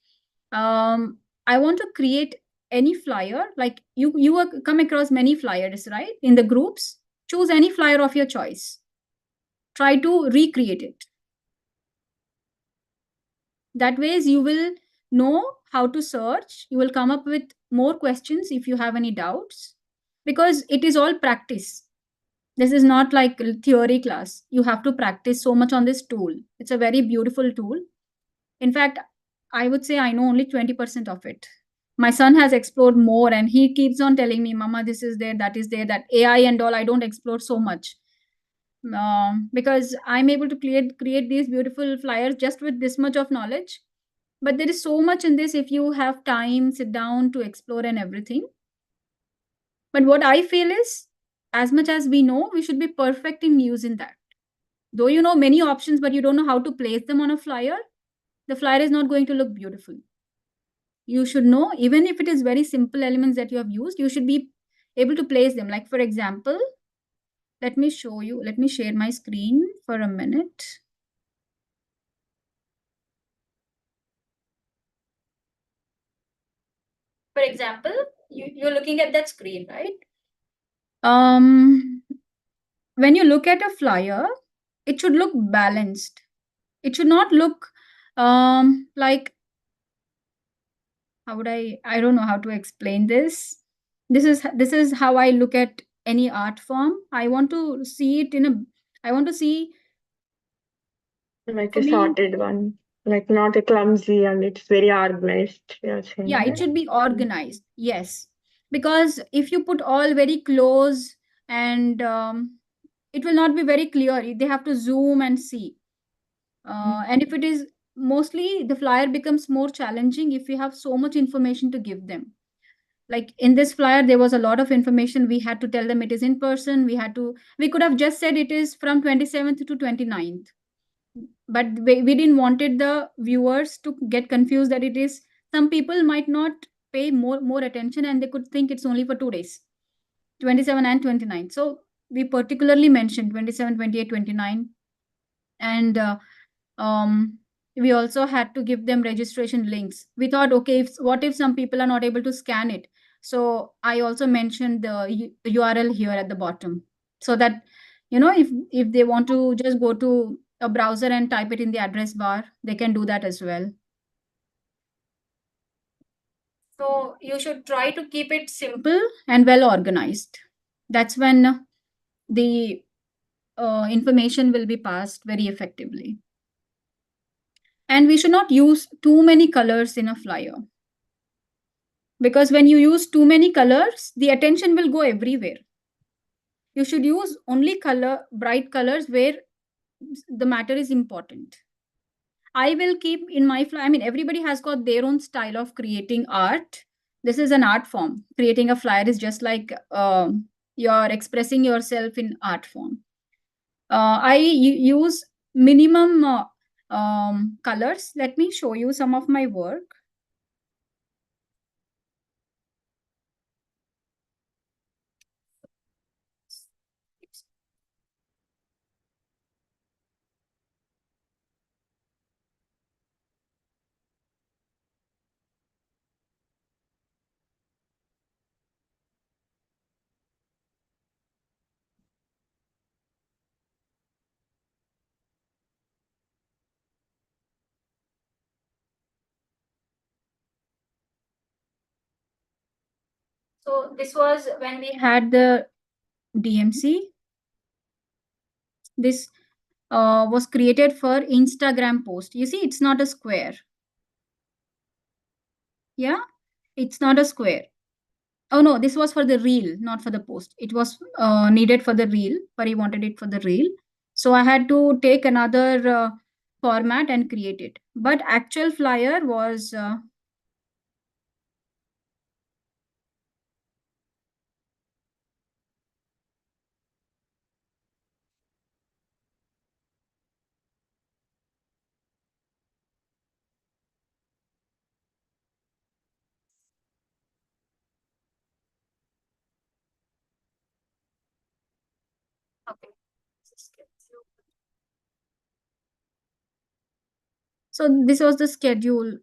I want to create any flyer. Like you come across many flyers, right? In the groups, choose any flyer of your choice. Try to recreate it. That ways you will know how to search. You will come up with more questions if you have any doubts, because it is all practice. This is not like theory class. You have to practice so much on this tool. It's a very beautiful tool. In fact, I would say I know only 20% of it. My son has explored more and he keeps on telling me, Mama, this is there, that is there, that AI and all, I don't explore so much. Because I'm able to create these beautiful flyers just with this much of knowledge. But there is so much in this if you have time, sit down to explore and everything. But what I feel is, as much as we know, we should be perfect in using that. Though you know many options, but you don't know how to place them on a flyer, the flyer is not going to look beautiful. You should know, even if it is very simple elements that you have used, you should be able to place them. Like, for example, let me show you. Let me share my screen for a minute. For example, you're looking at that screen, right? When you look at a flyer, it should look balanced. It should not look like, how would I don't know how to explain this. This is how I look at any art form. I want to see it I want to see Like for a me, sorted one, like not a clumsy and it's very organized. You're saying yeah, it that? should be organized. Yes. Because if you put all very close and it will not be very clear. They have to zoom and see. And if it is mostly, the flyer becomes more challenging if we have so much information to give them. Like in this flyer, there was a lot of information. We had to tell them it is in person. We could have just said it is from 27th to 29th. But we didn't wanted the viewers to get confused that it is, some people might not pay more attention and they could think it's only for 2 days, 27 and 29. So we particularly mentioned 27, 28, 29. And we also had to give them registration links. We thought, okay, what if some people are not able to scan it? So I also mentioned the URL here at the bottom, so that, if they want to just go to a browser and type it in the address bar, they can do that as well. So you should try to keep it simple and well organized. That's when the information will be passed very effectively. And we should not use too many colors in a flyer. Because when you use too many colors, the attention will go everywhere. You should use only bright colors where the matter is important. I will keep in my flyer, I mean, everybody has got their own style of creating art. This is an art form. Creating a flyer is just like you're expressing yourself in art form. I use minimum colors. Let me show you some of my work. So this was when we had the DMC. This was created for Instagram post. You see, it's not a square. Yeah, it's not a square. Oh no, this was for the reel, not for the post. It was needed for the reel, but he wanted it for the reel. So I had to take another format and create it. But actual flyer was okay. So this was the schedule.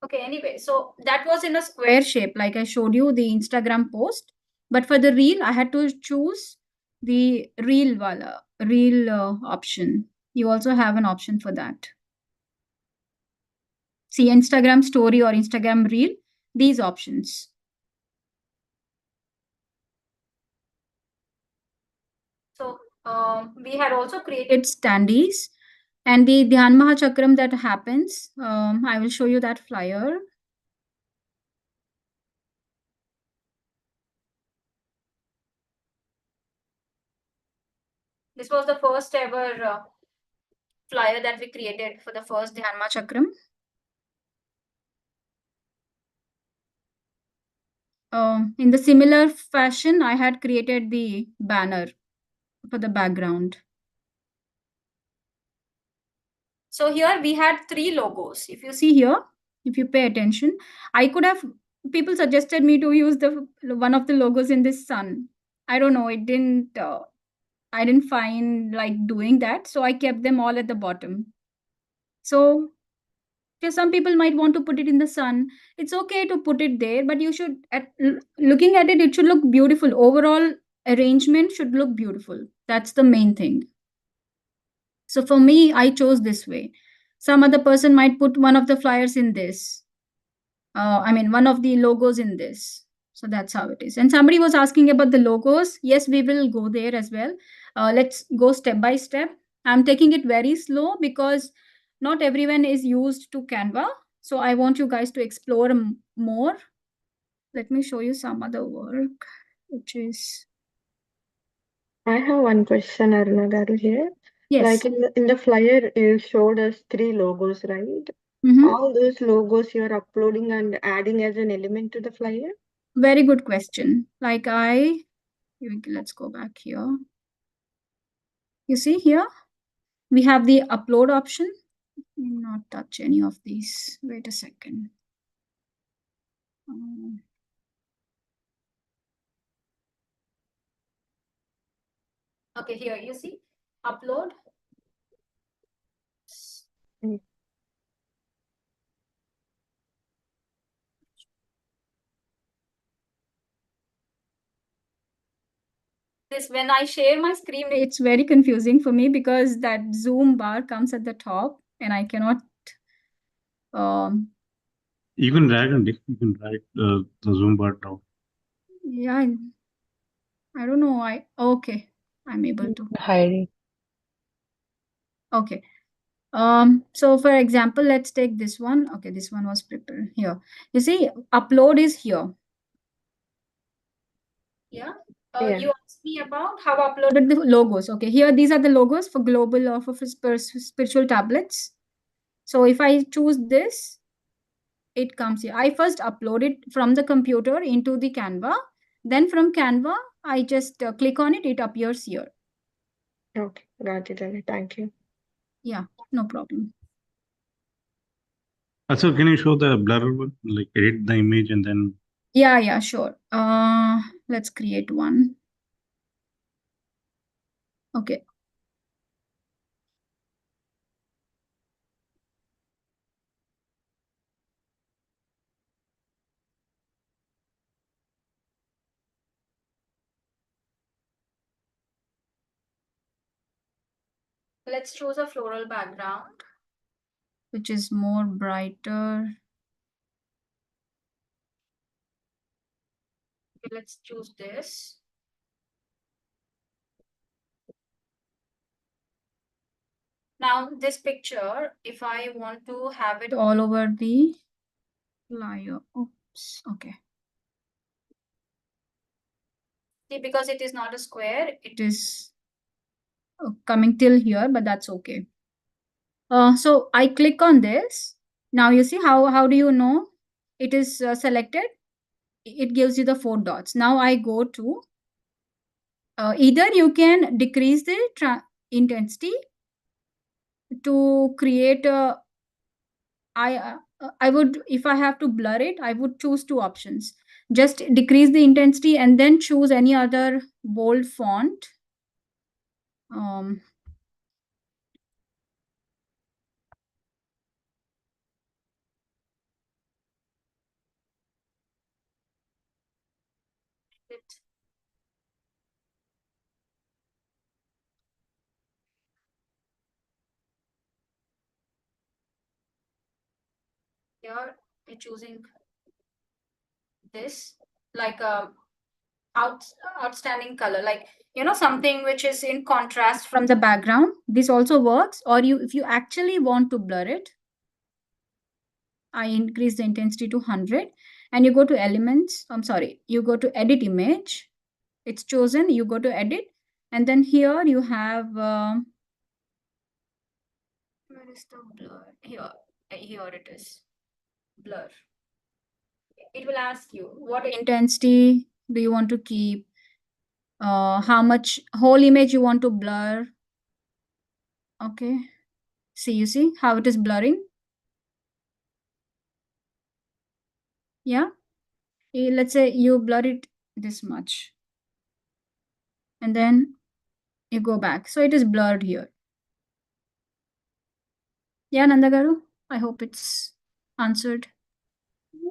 Okay, anyway, so that was in a square shape, like I showed you the Instagram post. But for the reel, I had to choose the reel option. You also have an option for that. See, Instagram story or Instagram reel, these options. So we had also created standees. And the Dhyan Mahachakram that happens, I will show you that flyer. This was the first ever flyer that we created for the first Dhyan Mahachakram. In the similar fashion, I had created the banner for the background. So here we had 3 logos. If you see here, if you pay attention, people suggested me to use one of the logos in this sun. I don't know, I didn't find like doing that. So I kept them all at the bottom. So Because some people might want to put it in the sun. It's okay to put it there, but you should, looking at it, it should look beautiful. Overall arrangement should look beautiful. That's the main thing. So for me, I chose this way. Some other person might put one of the flyers in this. I mean, one of the logos in this. So that's how it is. And somebody was asking about the logos. Yes, we will go there as well. Let's go step by step. I'm taking it very slow because not everyone is used to Canva. So I want you guys to explore more. Let me show you some other work, which is. I have one question, Aruna Garu here. Yes. Like in the flyer, you showed us 3 logos, right? Mhm. All those logos you are uploading and adding as an element to the flyer? Very good question. Like let's go back here. You see here, we have the upload option. Not touch any of these. Wait a second. Okay, here you see upload. Mm. This when I share my screen, it's very confusing for me because that zoom bar comes at the top and I cannot. You can drag the zoom bar down. Yeah, I don't know. Okay, I'm able to. Hide it. Okay. So for example, let's take this one. Okay, this one was prepared here. You see, upload is here. Yeah. Yeah. You asked me about how I uploaded the logos. Okay, here these are the logos for global or for spiritual tablets. So if I choose this, it comes here. I first upload it from the computer into the Canva. Then from Canva, I just click on it. It appears here. Okay, got it. Anna. Thank you. Yeah, no problem. Also, can you show the blur one? Like edit the image and then. Yeah, sure. Let's create one. Okay. Let's choose a floral background, which is more brighter. Okay, let's choose this. Now this picture, if I want to have it all over the flyer, oops, okay. See, because it is not a square, it is coming till here, but that's okay. So I click on this. Now you see how do you know it is selected? It gives you the 4 dots. Now I go to either you can decrease the intensity to create a. I would, if I have to blur it, I would choose 2 options. Just decrease the intensity and then choose any other bold font. Here, we're choosing this, like a outstanding color, like something which is in contrast from the background. This also works. Or if you actually want to blur it, I increase the intensity to 100 and you go to elements. You go to edit image. It's chosen. You go to edit, and then here you have where is the blur? Here it is. Blur. It will ask you what intensity do you want to keep, how much whole image you want to blur. Okay, you see how it is blurring. Yeah, let's say you blur it this much and then you go back, so it is blurred here. Yeah, Nanda Garu? I hope it's answered.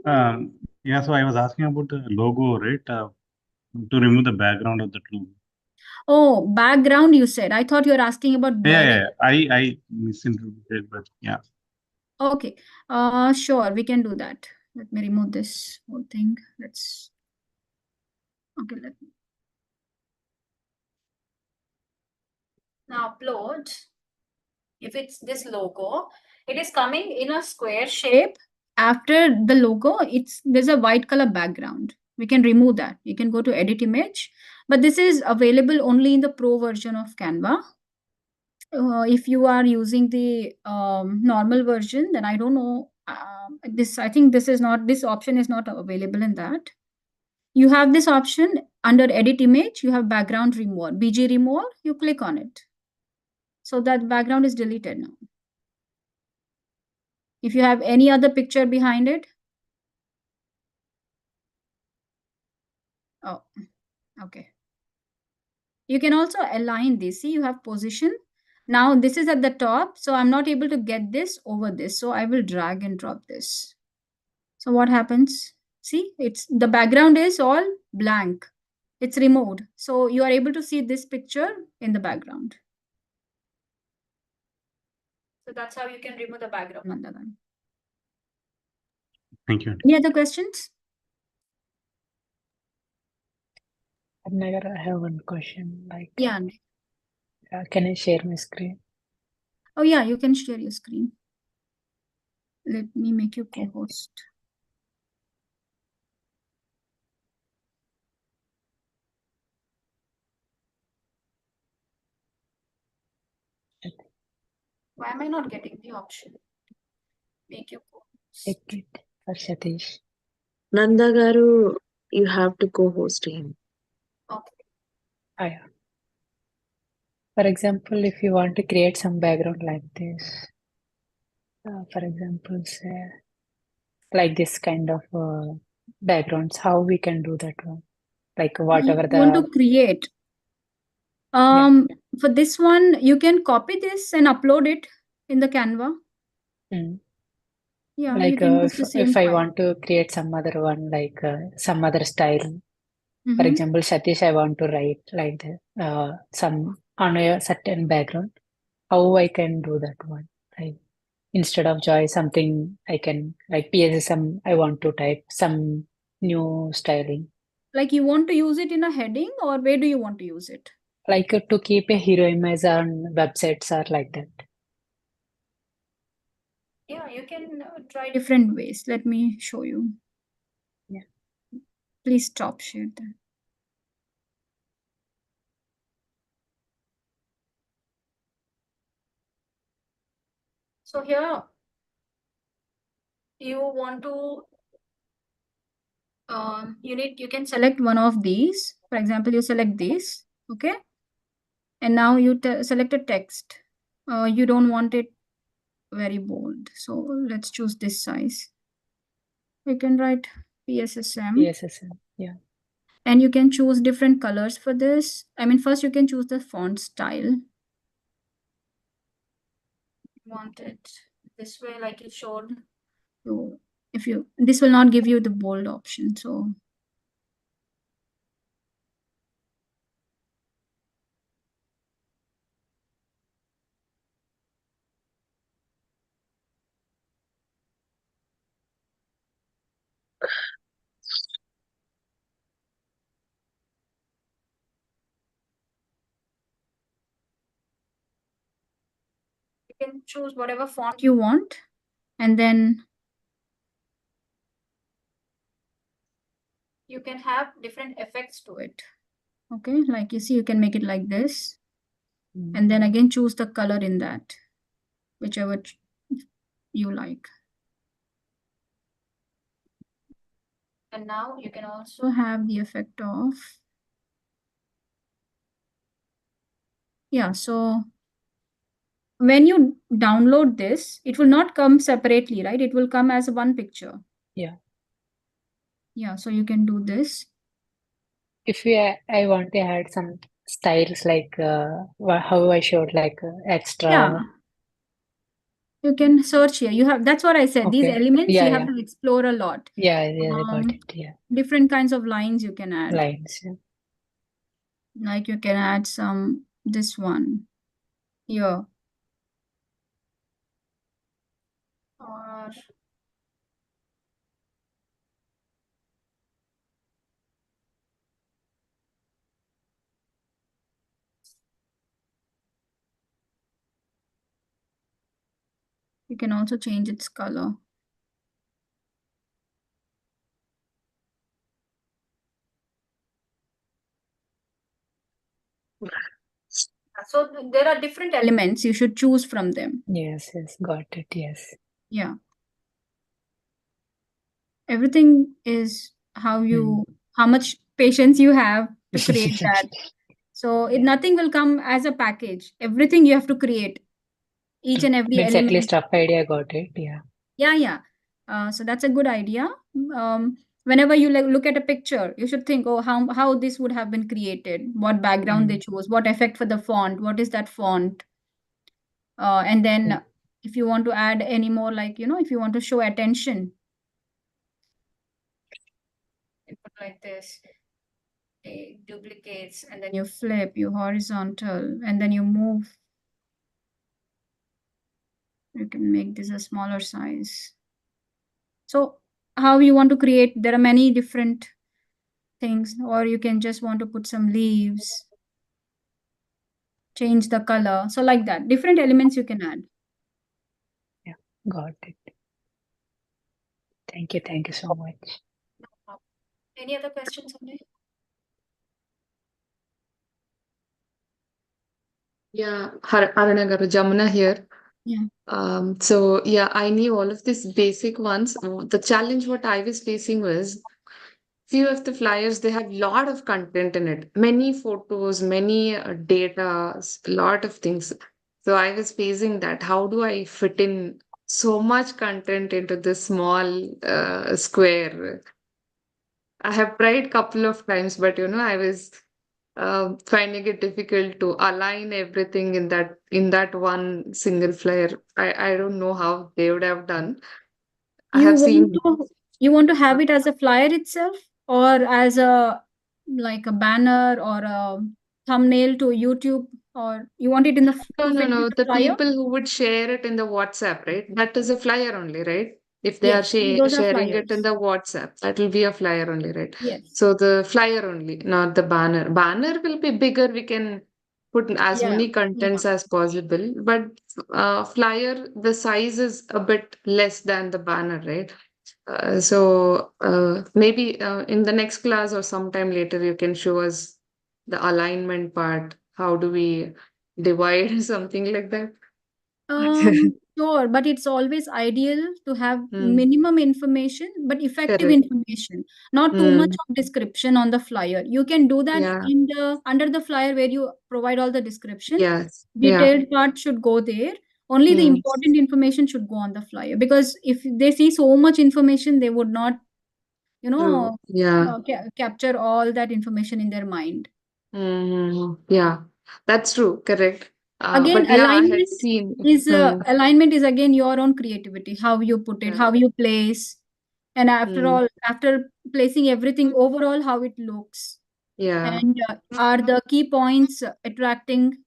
Yeah, so I was asking about the logo, right? To remove the background of the logo. Oh, background you said. I thought you were asking about blurring. I misinterpreted, but yeah. Okay. Sure, we can do that. Let me remove this whole thing. Let's okay, let me now upload. If it's this logo, it is coming in a square shape. After the logo, there's a white color background. We can remove that. You can go to edit image, but this is available only in the pro version of Canva. If you are using the normal version, then I don't know. I think this option is not available in that. You have this option under edit image. You have background removal, BG removal. You click on it. So that background is deleted now. If you have any other picture behind it. Oh, okay. You can also align this. See, you have position. Now this is at the top. So I'm not able to get this over this. So I will drag and drop this. So what happens? See, the background is all blank. It's removed. So you are able to see this picture in the background. So that's how you can remove the background, Nandagan. Thank you. Any other questions? Nagar, I have one question. Yeah. Can I share my screen? Oh yeah, you can share your screen. Let me make you co-host. Why am I not getting the option? Make you co-host. Take it for Satish. Nanda garu, you have to co-host him. Okay. Yeah. For example, if you want to create some background like this, for example, say like this kind of backgrounds, how we can do that one? Like whatever You want to create. For this one, you can copy this and upload it in the Canva. Yeah, you like can use the same if I file. want to create some other one, like some other style. For Mhm. example, Satish, I want to write like that, some on a certain background. How I can do that one? Like instead of Joy, something I can like PSSM. I want to type some new styling. Like you want to use it in a heading, or where do you want to use it? Like to keep a hero image on websites or like that. Yeah, you can try different ways. Let me show you. Yeah. Please stop share that. So here, you want to, you can select one of these. For example, you select this, okay? And now you select a text. You don't want it very bold. So let's choose this size. You can write PSSM. PSSM, yeah. And you can choose different colors for this. I mean, first you can choose the font style. You want it this way, like you showed. So this will not give you the bold option. So you can choose whatever font you want, and then you can have different effects to it. Okay, like you see, you can make it like this, and then again choose the color in that, whichever you like. And now you can also have the effect of, yeah, so when you download this, it will not come separately, right? It will come as one picture. Yeah. Yeah, so you can do this. If I want to add some styles like how I showed like extra. Yeah. You can search here. That's what I said. These Okay. elements Yeah, you have yeah. to explore a lot. Yeah, I got Um, it. Yeah. Different kinds of lines you can add. Lines. Yeah. Like you can add this one here. Or you can also change its color. So there are different elements. You should choose from them. Yes, got it. Yes. Yeah. Everything is how much patience you have to create that. So nothing will come as a package. Everything you have to create. Each and every Means at element. least rough idea got it. Yeah. Yeah. So that's a good idea. Whenever you look at a picture, you should think, oh, how this would have been created, what background they chose, what effect for the font, what is that font? And then if you want to add any more, like, if you want to show attention, you put like this, it duplicates, and then you flip, you horizontal, and then you move. You can make this a smaller size. So how you want to create, there are many different things, or you can just want to put some leaves, change the color. So like that, different elements you can add. Yeah, got it. Thank you so much. Any other questions, Sunday? Yeah, Aruna garu, Jamuna here. Yeah. So yeah, I knew all of these basic ones. The challenge what I was facing was few of the flyers, they have lot of content in it, many photos, many data, lot of things. So I was facing that. How do I fit in so much content into this small square? I have tried couple of times, but I was finding it difficult to align everything in that one single flyer. I don't know how they would have done. I have seen. You want to have it as a flyer itself, or as a banner or a thumbnail to YouTube, or you want it in the No. The flyer? people who would share it in the WhatsApp, right? That is a flyer only, right? If they are Yes, those are sharing it in flyers. the WhatsApp, that will be a flyer only, right? Yes. So the flyer only, not the banner. Banner will be bigger. We can put as many contents as possible. But flyer, the size is a bit less than the banner, right? So maybe in the next class or sometime later, you can show us the alignment part. How do we divide something like that? Sure, but it's always ideal to have minimum information, but effective Correct. information. Not too much of description on the flyer. You can do that under the flyer where you provide all the description. Yes. Detailed part should go there. Only the important information should go on the flyer, because if they see so much information, they would not, True. Yeah. capture all that information in their mind. Yeah, that's true. Correct. Again, But yeah, I had seen. alignment is again your own creativity, how you put it, how you place, and after placing everything overall, how it looks. Yeah. And are the key points attracting?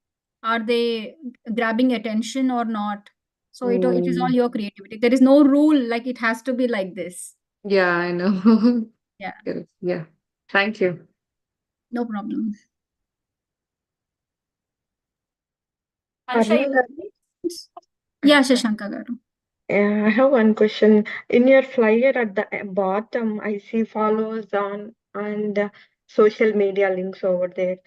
Are they grabbing attention or not? So it is all your creativity. There is no rule like it has to be like this. Yeah, I know. Yeah. Correct. Yeah. Thank you. No problem. Aruna garu? Yeah, Shashanka garu. I have one question. In your flyer at the bottom, I see follows on and social media links over there.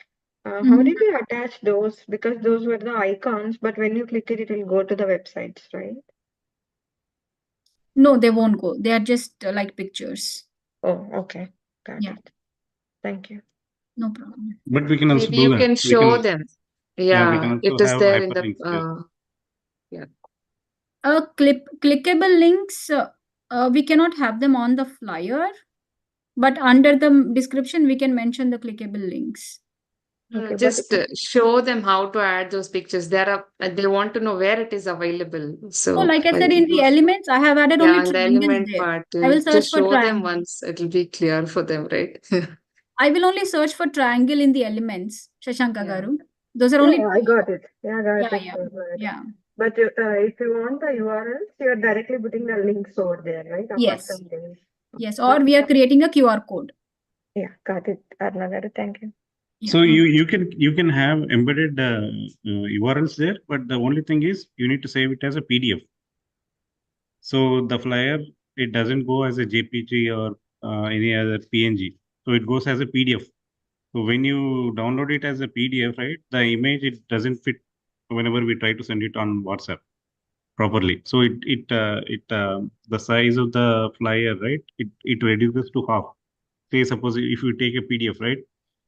How did you attach those? Because those were the icons, but when you click it, it will go to the websites, right? No, they won't go. They are just like pictures. Oh, okay. Got Yeah. it. Thank you. No problem. But we can also Maybe do you that. can show them. We Yeah, can it also is have there in the hyperlinks here. yeah. Clickable links, we cannot have them on the flyer, but under the description, we can mention the clickable links. Okay, but Just show them how to add those pictures. They want to know where it is available. So, So like I I said, in the use- elements, I have added yeah, only in the triangles element there. part, I will search just for show them triangle. once. It'll be clear for them, right? I will only search for triangle in the elements, Shashanka Yeah. Garu. Those are yeah, only. yeah, I got it. Yeah, I got Yeah, it. yeah, Don't worry. yeah. But if you want the URLs, you are directly putting the links over there, right? Apart Yes. from this. Yes, or we are creating a QR code. Yeah, got it. Arna garu, thank you. So Yeah. you can have embedded URLs there, but the only thing is you need to save it as a PDF. So the flyer, it doesn't go as a JPG or any other PNG. So it goes as a PDF. So when you download it as a PDF, right, the image, it doesn't fit whenever we try to send it on WhatsApp properly. So the size of the flyer, right, it reduces to half. Say suppose if you take a PDF, right,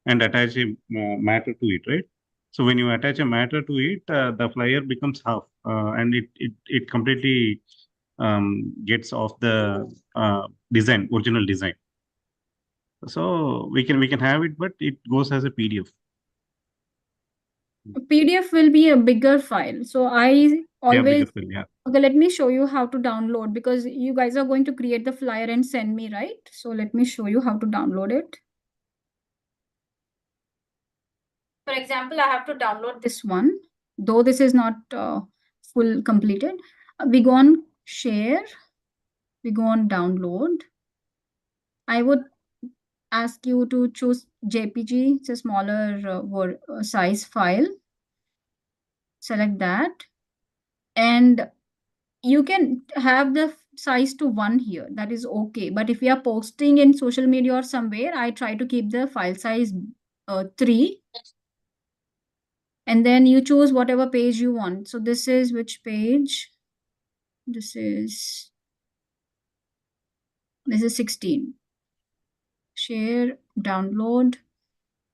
and attach a matter to it, right. So when you attach a matter to it, the flyer becomes half, and it completely gets off the original design. So we can have it, but it goes as a PDF. PDF will be a bigger file. So I always, bigger file, yeah. Okay, let me show you how to download, because you guys are going to create the flyer and send me, right? So let me show you how to download it. For example, I have to download this one, though this is not full completed. We go on share, we go on download. I would ask you to choose JPG, it's a smaller size file. Select that, and you can have the size to 1 here. That is okay. But if you are posting in social media or somewhere, I try to keep the file size 3. And then you choose whatever page you want. So this is which page? This is 16. Share, download,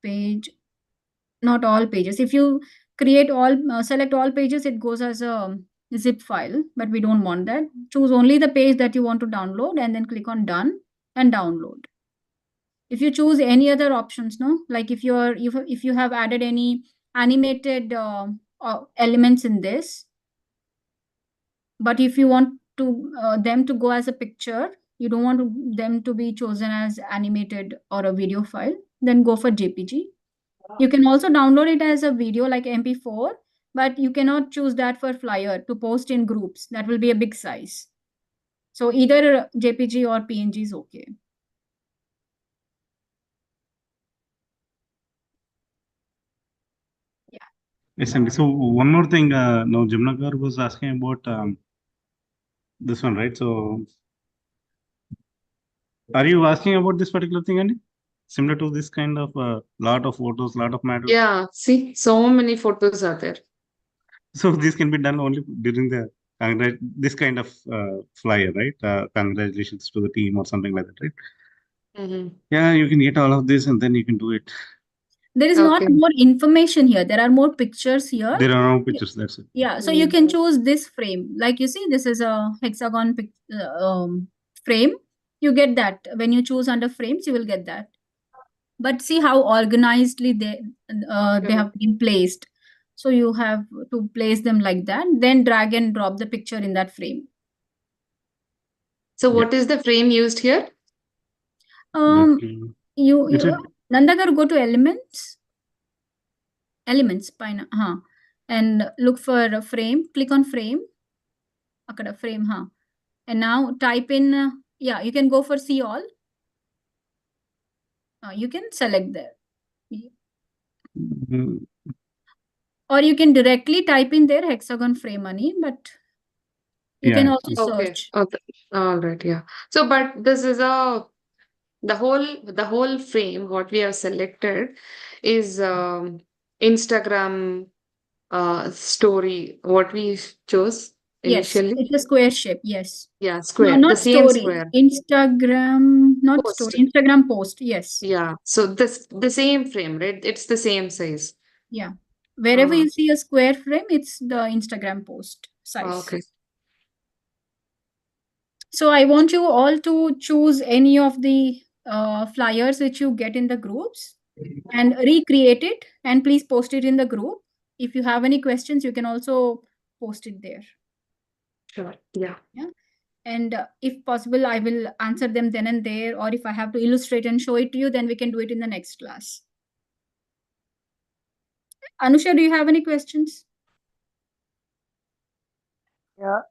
page, not all pages. If you create all, select all pages, it goes as a zip file, but we don't want that. Choose only the page that you want to download and then click on done and download. If you choose any other options, no, like if you have added any animated elements in this, but if you want to them to go as a picture, you don't want them to be chosen as animated or a video file, then go for JPG. You can also download it as a video like MP4, but you cannot choose that for flyer to post in groups. That will be a big size. So either JPG or PNG is okay. Yes, and so one more thing, now Jimnakar was asking about this one, right? So are you asking about this particular thing, Andy? Similar to this kind of lot of photos, lot of matters? Yeah, see, so many photos are there. So this can be done only during the this kind of flyer, right? Congratulations to the team or something like that, right? Mhm. Yeah, you can get all of this and then you can do it. There is not Okay. more information here. There are more pictures here. There are no pictures, that's it. Yeah, so you can choose this frame. Like you see, this is a hexagon frame. You get that. When you choose under frames, you will get that. But see how organizedly they have been placed. So you have to place them like that, then drag and drop the picture in that frame. So what is the frame used here? Nandagar, go to elements. Elements, paina, and look for a frame. Click on frame. Akada frame, and now type in. Yeah, you can go for see all. You can select there. Or you can directly type in there hexagon frame money, but you can also search. Okay. All right. Yeah. So, but this is the whole frame. What we have selected is Instagram story. What we chose initially. Yes, it's a square shape. Yes. Yeah, square. No, not the same story. square. Instagram, not Post. story. Instagram post. Yes. Yeah. So the same frame, right? It's the same size. Yeah. Wherever you see a square frame, it's the Instagram post size. Okay. So I want you all to choose any of the flyers which you get in the groups and recreate it, and please post it in the group. If you have any questions, you can also post it there. Sure. Yeah. And if possible, I will answer them then and there, or if I have to illustrate and show it to you, then we can do it in the next class. Anusha, do you have any questions? Yeah.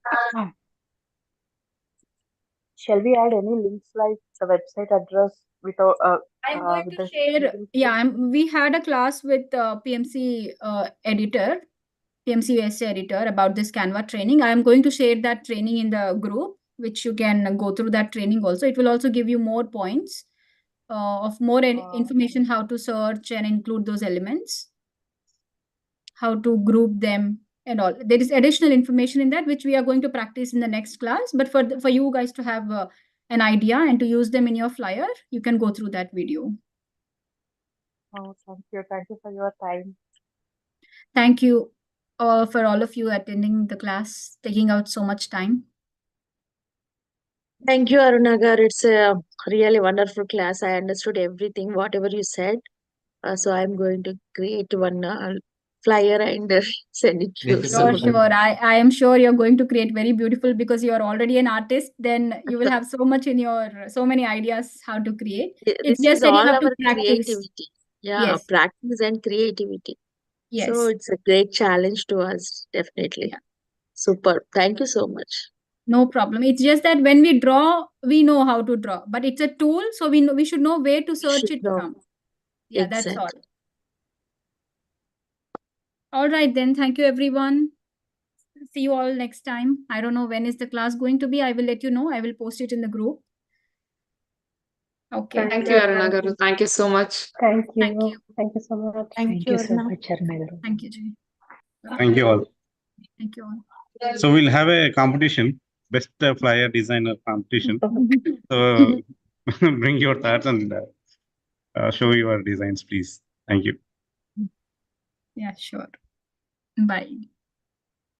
Shall we add any links like the website address without I'm going with to the share. Yeah, we had a class with PMC editor, PMC USA editor about this Canva training. I am going to share that training in the group, which you can go through that training also. It will also give you more points of more information, how to search and include those elements, how to group them and all. There is additional information in that, which we are going to practice in the next class. But for you guys to have an idea and to use them in your flyer, you can go through that video. Oh, thank you. Thank you for your time. Thank you for all of you attending the class, taking out so much time. Thank you, Arunagar. It's a really wonderful class. I understood everything, whatever you said. So I'm going to create one flyer and send it to you. Sure. I am sure you're going to create very beautiful, because you are already an artist. Then you will have so many ideas how to create. It's This just is that you all have to our practice. creativity. Yeah, Yes. practice and creativity. Yes. So it's a great challenge to us, definitely. Yeah. Super. Thank you so much. No problem. It's just that when we draw, we know how to draw, but it's a tool, so we should know where to search Should it know. from. Yeah, that's all. Exactly. All right, then. Thank you, everyone. See you all next time. I don't know when is the class going to be. I will let you know. I will post it in the group. Okay. Thank you, Aruna Garu. Thank you so much. Thank you. Thank you. Thank you so much. Thank you so much, Aruna Garu. Thank you, Jay. Thank you all. Thank you all. So we'll have a competition, best flyer designer competition. So bring your thoughts and show your designs, please. Thank you. Yeah, sure. Bye.